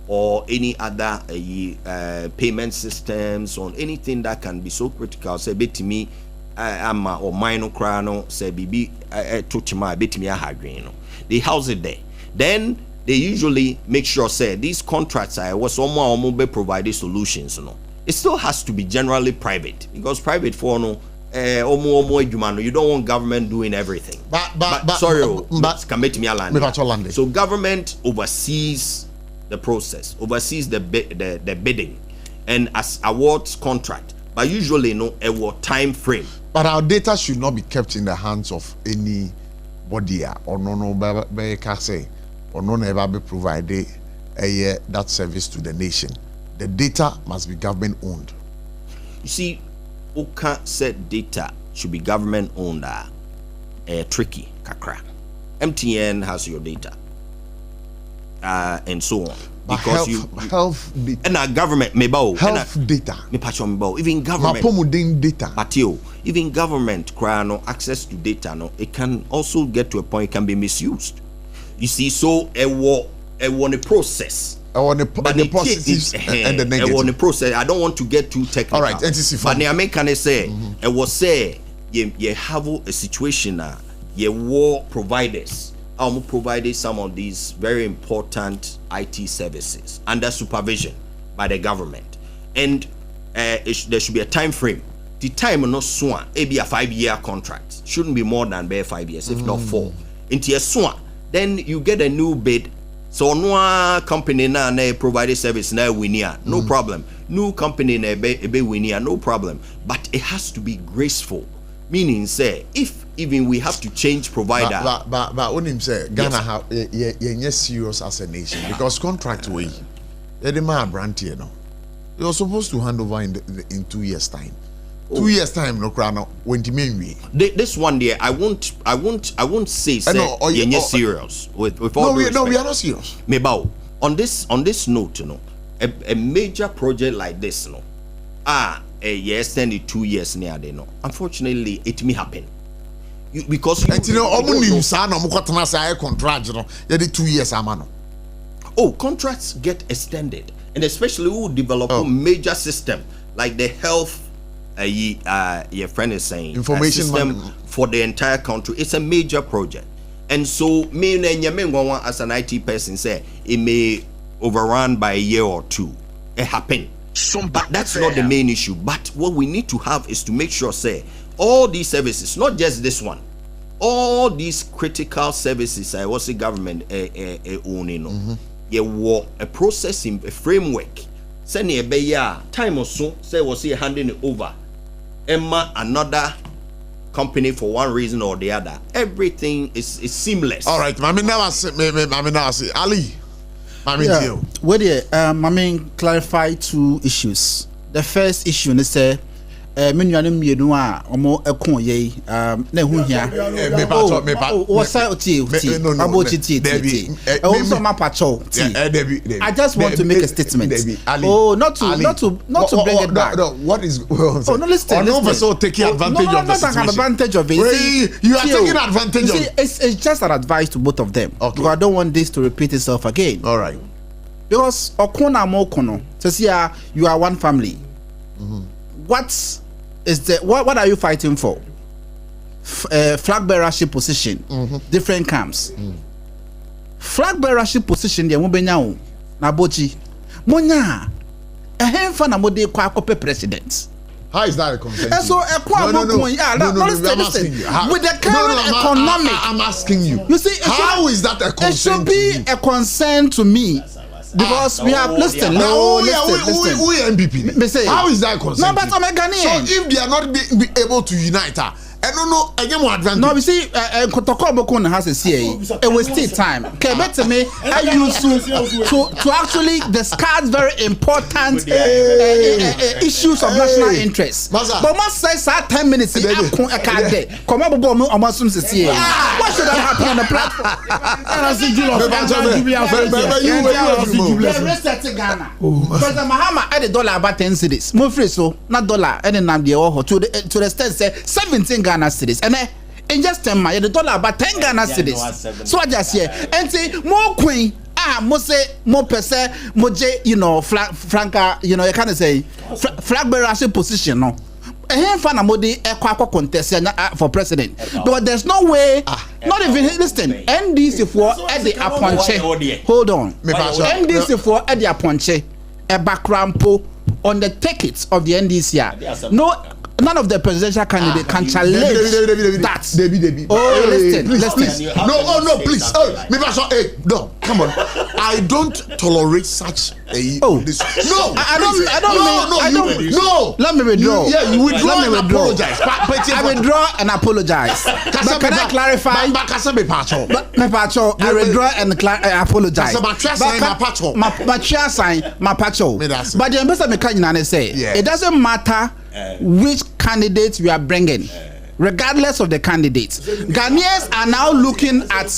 or any other payment systems or anything that can be so critical. Say bet me or minor crano say bibi touch my bet me they house it there. Then they usually make sure say these contracts are what someone be provided solutions. It still has to be generally private, because private for no you don't want government doing everything. But commit me a so government oversees the process, oversees the bidding, and as awards contract, but usually a time frame. But our data should not be kept in the hands of anybody or say or never be provided that service to the nation. The data must be government owned. You see, Oka said data should be government owned. Tricky, kakra. MTN has your data, and so on. Because health data and our government health data even government data. But even government access to data it can also get to a point it can be misused. You see, so a process. But the positives and the negatives. Process. I don't want to get too technical. All right, but the American say it was say you have a situation you war providers provided some of these very important IT services under supervision by the government, and there should be a time frame. The time no swan be a 5-year contract, shouldn't be more than 5 years, if not 4. Into a swan, then you get a new bid. So no company na provide service na winia, no problem. New company na be winia, no problem. But it has to be graceful, meaning say if even we have to change provider. But when him say Ghana have you're serious as a nation, because contract way, the man brand here no, you're supposed to hand over in 2 years time. 2 years time no crano when the main way. This one there, I won't say you're serious with all we are not serious. Mebao on this note, a major project like this, a year extended 2 years near there, unfortunately it may happen. Because contract, 2 years amano. Oh, contracts get extended, and especially who develop a major system like the health. Your friend is saying information system for the entire country. It's a major project, and so me as an IT person say it may overrun by a year or 2. It happen, but that's not the main issue. But what we need to have is to make sure say all these services, not just this one, all these critical services I was the government owning. A processing a framework. Send a time or so say was he handing it over. Emma another company for one reason or the other. Everything is seamless. All right, Mami now say Ali. Mami Mami clarify 2 issues. The first issue is say menuanem mienu a omo ekon ye na hu hia I just want to make a statement. Not to bring it back. What is no, listen. Also taking advantage of the situation. Advantage of it. You are taking advantage of it's just an advice to both of them. Okay. Because I don't want this to repeat itself again. All right. Because okona mo kono says here you are one family. What are you fighting for? Flag bearership position, different camps. Flag bearership position, the mobenya na bochi. Monya, a handful na mode kwa president. How is that a concern? And so, with the current economic, I'm asking you. You see, how is that a concern? It should be a concern to me. Because we have listen. We MPP. How is that concerned? No, but I'm a Ghanaian. So if they are not be able to unite, I don't know. I get more advantage. No, you see, Kotoko Bokun has a CA. It will take time. Okay, better me. I used to actually discard very important issues of national interest. But must say 10 minutes. Come on, what should that happen on the platform? Because Mahama had $1 about 10 cities. More free so not dollar any number to the extent say 17 Ghana cities, and in just 10 months, the $1 about 10 Ghana cities. So I just here and say more queen. Mo say more per se, moje, franca, you can't say flag bearership position, no. fan modi ekwa contest for president. But there's no way. Not even listen. NDC for Eddie Aponche. Hold on. NDC for Eddie Aponche. A background poll on the tickets of the NDC. No. None of the presidential candidates can challenge that. Oh, listen. No, please. No, come on. I don't tolerate such a. No, I don't. Let me withdraw. Yeah, you withdraw and apologize. I withdraw and apologize. But can I clarify? I withdraw and apologize. But the ambassador Mekanyane say it doesn't matter which candidates we are bringing, regardless of the candidates. Ghanaians are now looking at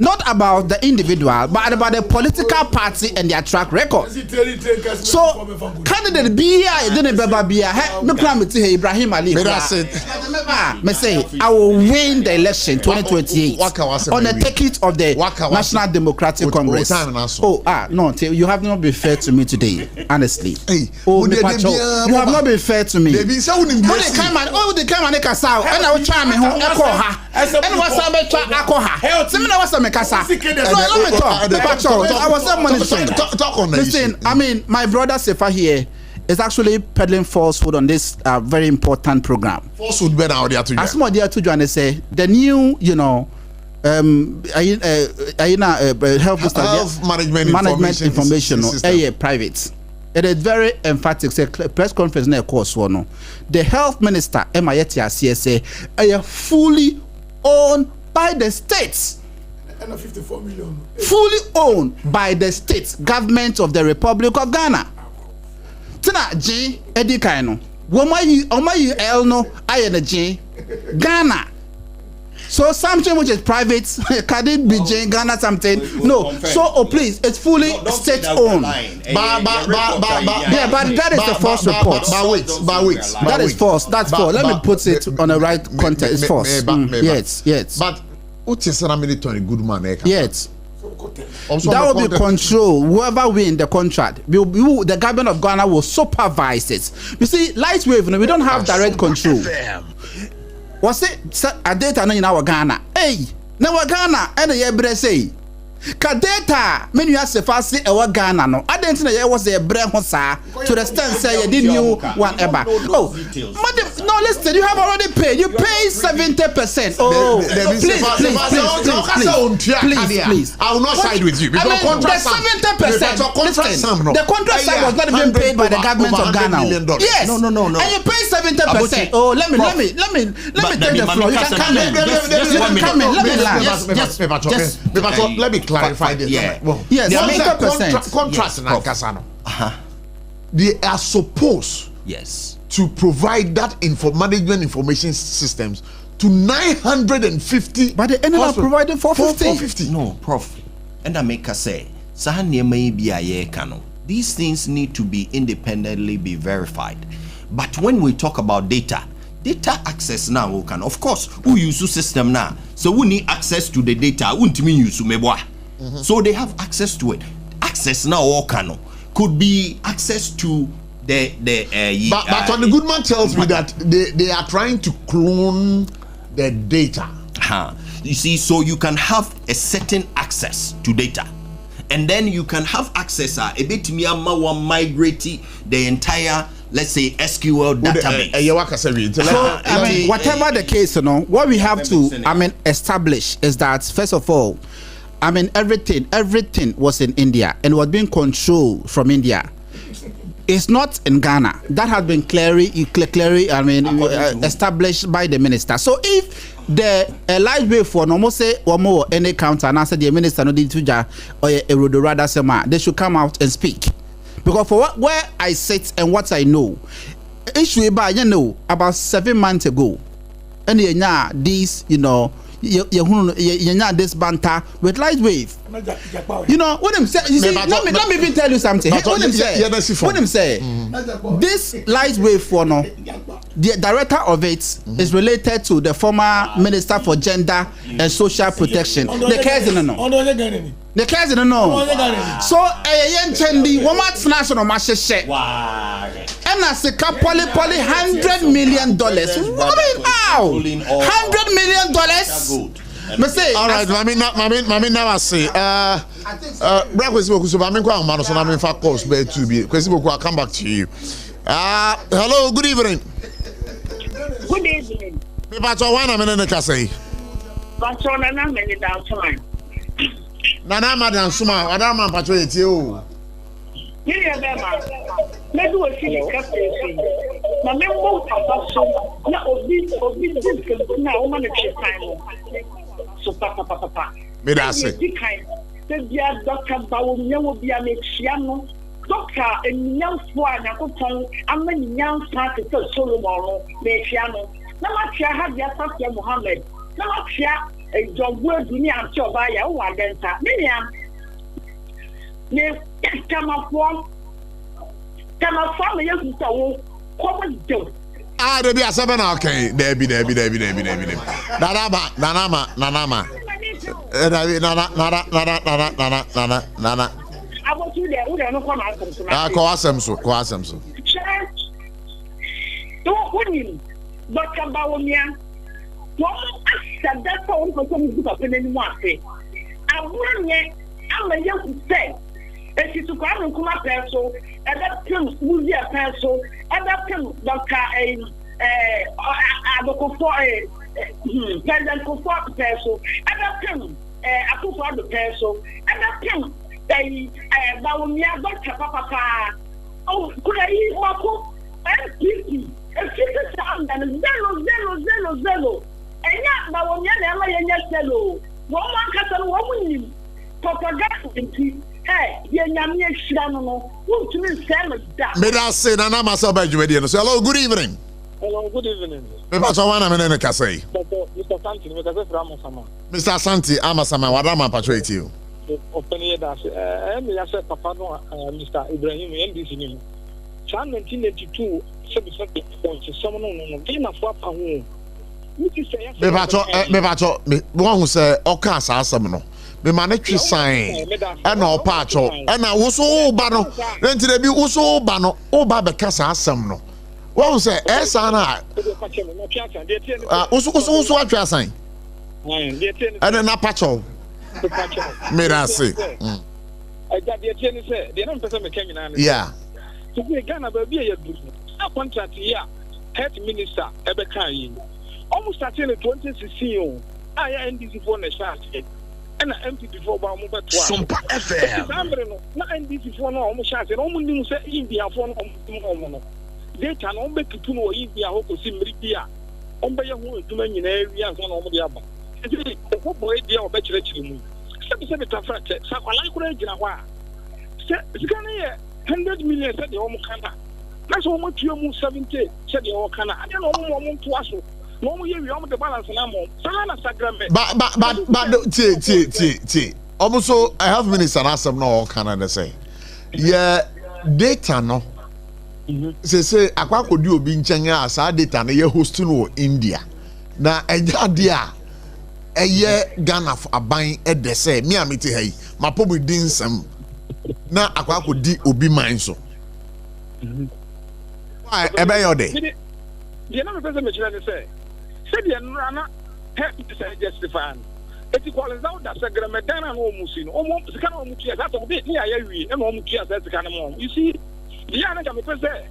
not about the individual, but about the political party and their track record. So, candidate Bia, didn't Bia, Ibrahim Ali. Me say, I will win the election 2028 on the ticket of the National Democratic Congress. No, you have not been fair to me today, honestly. You have not been fair to me. They come and Kasao, and I will try me home, echo her, and what's a Kasa. No, let me talk. I was not monitoring. Listen, I mean, my brother Sefa here is actually peddling falsehood on this very important program. Falsehood better out there to you. As more there to you, and they say the new, health management information private. It is very emphatic. Say press conference na course one. The health minister Emayeti CSA fully owned by the states. And 54 million. Fully owned by the state government of the Republic of Ghana. Tina G Eddie Kaino. Womayi Elno G Ghana. So something which is private, can it be Ghana something? No. So please, it's fully state owned. But that is the false report. That is false. That's false. Let me put it on the right context. It's false. Yes. But what is a good man? Yes. That will be control. Whoever win the contract, the government of Ghana will supervise it. You see, light wave, we don't have direct control. What's it? A data in our Ghana. Hey, now Ghana, and the Yebre say. Kadeta, many years a fast our Ghana. No, I didn't know there was a brehosa to the stand say you didn't know one ever. Oh, madam, no, listen, you have already paid. You pay 70%. Oh, please. I will not side with you. Because the 70%. The contract side was not even paid by the government of Ghana. Yes. No. And you pay 70%. Oh, let me take the floor. You can come in. Let me clarify this. Yes, 70%. Contracts in Kasano. They are supposed to provide that management information systems to 950. But they ended up providing 450. No, Prof. And I make us say, these things need to be independently be verified. But when we talk about data access now, we can, of course, who use the system now. So we need access to the data. So they have access to it. Access now, all could be access to the but when the good man tells me that they are trying to clone the data. You see, so you can have a certain access to data. And then you can have access a bit migrate the entire, let's say, SQL database. So, whatever the case, what we have to, establish is that, first of all, everything was in India and was being controlled from India. It's not in Ghana. That has been clearly established by the minister. So if the light way for no say or more any counter and answer the minister no did to or a rodorada sema, they should come out and speak. Because for where I sit and what I know, issue by about 7 months ago, and these this banter with light wave. What him say? Let me even tell you something. What him say? This light wave for the director of it is related to the former minister for gender and social protection. The case The case no. So yen chendi woman national masheshe. Wow. And as a poly $100 million. Woman how? $100 million. Me say all right, mami now I say bra kwesi boku so mami kwa ma no so na me fa course be to be kwesi boku I'll come back to you. Hello, good evening. Good evening. Me pa to wana me ne ka say. But so na me ni down time. Nana madam suma wada man pa to etie o. Ni ya be ma. Me do o si ka say. Na me mo papa so na obi dis na o ma na che time. So papa. Me da say. The dia doctor bawo nyawo bia me chia no. Doctor enyamfo anyakopon amani nyamfa te Solomon no me chia no. Na ma chia ha dia Safia Muhammad. Na ma chia jogwe dunia anti oba ya wo adenta. Me nia. Ne kama me yesu tawo ko do. There be a 7 okay. There be. Nanama. Nana. I want you there. We don't come out from tonight. Ko asem so. Don't win. But Kabawomia. What said that phone for some good of any one thing. I want yet. I'm a young say. If you took out and come up there, so and that comes movie a pencil, and that comes Dr. President Comfort pencil, and that comes a Comfort the pencil, and that comes Bawumia Dr. Papa. Oh, could I eat Mako? And 50, and 50,000 and 0. And yet, Bawumia never yet zero. One man cut and woman. Papa got hey, you're not me. Who to me, Sam? Me da say Nana myself by you. Hello, good evening. Hello, good evening. Me pa so wana me ne ka say. Mr. Santi, me ka say from Amasama. Mr. Santi, Amasama, wadama patrol you. Open here that me ya say papa no Mr. Ibrahim NDC ni. Chan 1982 70 points someone no be na for apa ho. Me pa so me won say oka asasam no. Me manetwe sign and no pacho and I was so bano then to be also bano o ba be kasa asem no won say na also atwa sign and na pacho me da say I got the attorney say they don't person me came in yeah to be Ghana ba be a good contract here health minister ebe kan yi almost starting in 2016 I NDC for na start and MP before Bamuba SOMPA FM. Na NDC for no almost shot and almost knew say India for no. They can only to know India Hoko Simridia. Omba Yahu to many areas on the other. What boy dear or better to me. Some fracture, so I like Regina. $100 million said the Omo Kana. That's almost 70 said the Okana. I don't know to us. No, we the balance but also I have minister answer no Canada say yeah data no say akwa kodi obi nkyenya asa data no ye host no India na eja dia eye Ghana aban e de say me amete hai mapobu dinsam na akwa kodi obi man so why ebe yode the number person me say said the Nana help to say justify. It equals out that Sagramedana no Musin, almost the kind of Mutia, that's a bit near Yari, and Mutia, that's the kind of mom. You see, the Anna can be present.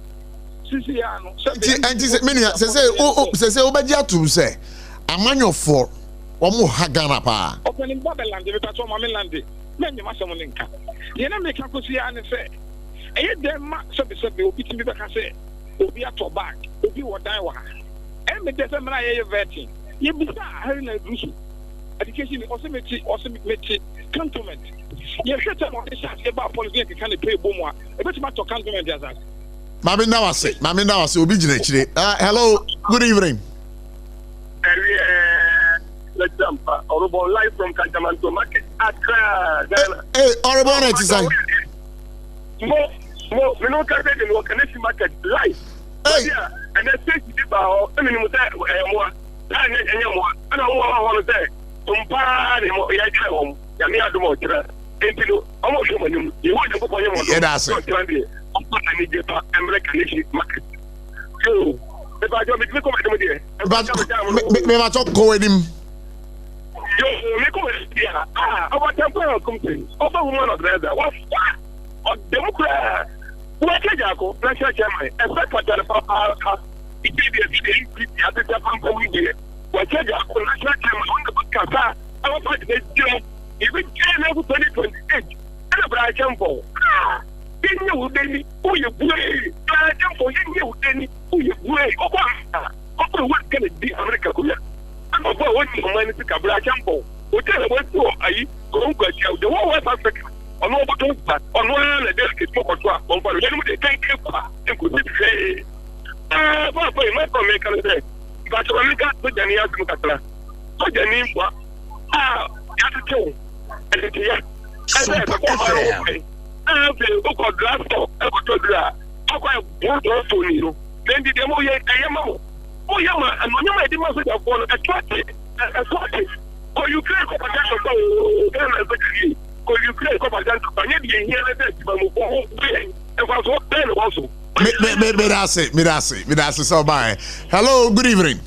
Siciano, and say, Obadia to say, a manual for or more Hagana pa. Opening Babylon, the Patrol Mamilandi, many Masamolinka. The enemy can put the Anna say, I had them, so be beating me back and say, will be at your back, will be what I want. And the December I vetting. You be education also make cantonment. You shut up on this about politics can pay boom. About my cantonment as that. Mami now say obi gina chire. Hello, good evening. Let's jump. Honorable live from Kantamanto Market. Accra. Hey, honorable net is like. Mo, we don't carry the connection market live. Hey. And then say about I mean more than any more. And I want to say SOMPA ya home. Ya me adu mo kira. Entilo, almost human. You want to go on. Yeah, that's it. American market. So, if I don't make me come here, but me ma talk go with him. Yo, me come here. Our temporary company. Over woman of the other. What? Or Democrat. What can you go? National chairman. Except for the papa. It is the increase. I think I'm going here. What can you go? National chairman on the podcast. I was like this. Even level 2028. And a bright temple. In you, Denny, who you play. I temple in you, Denny, who you play. Oh, what can it be? America. I'm not going to money to Cabra Temple. Hotel went to I go the whole West Africa. On over to on one a delicate smoke or trap. On for the thank you for could say. My American say. But America to the near Mucatra. So the name was Attitude. And it's here. I have a book of glass for a photograph. How can I go to you? Then the demo, I am. Oh, yeah, and when I did my phone, attractive. Or you create a potential or you create a potential. I need to hear that. And was what then also. Me that's it. So bye. Hello, good evening.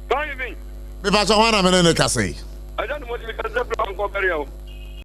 Good evening. Me pass on one minute, I say. I don't want to be a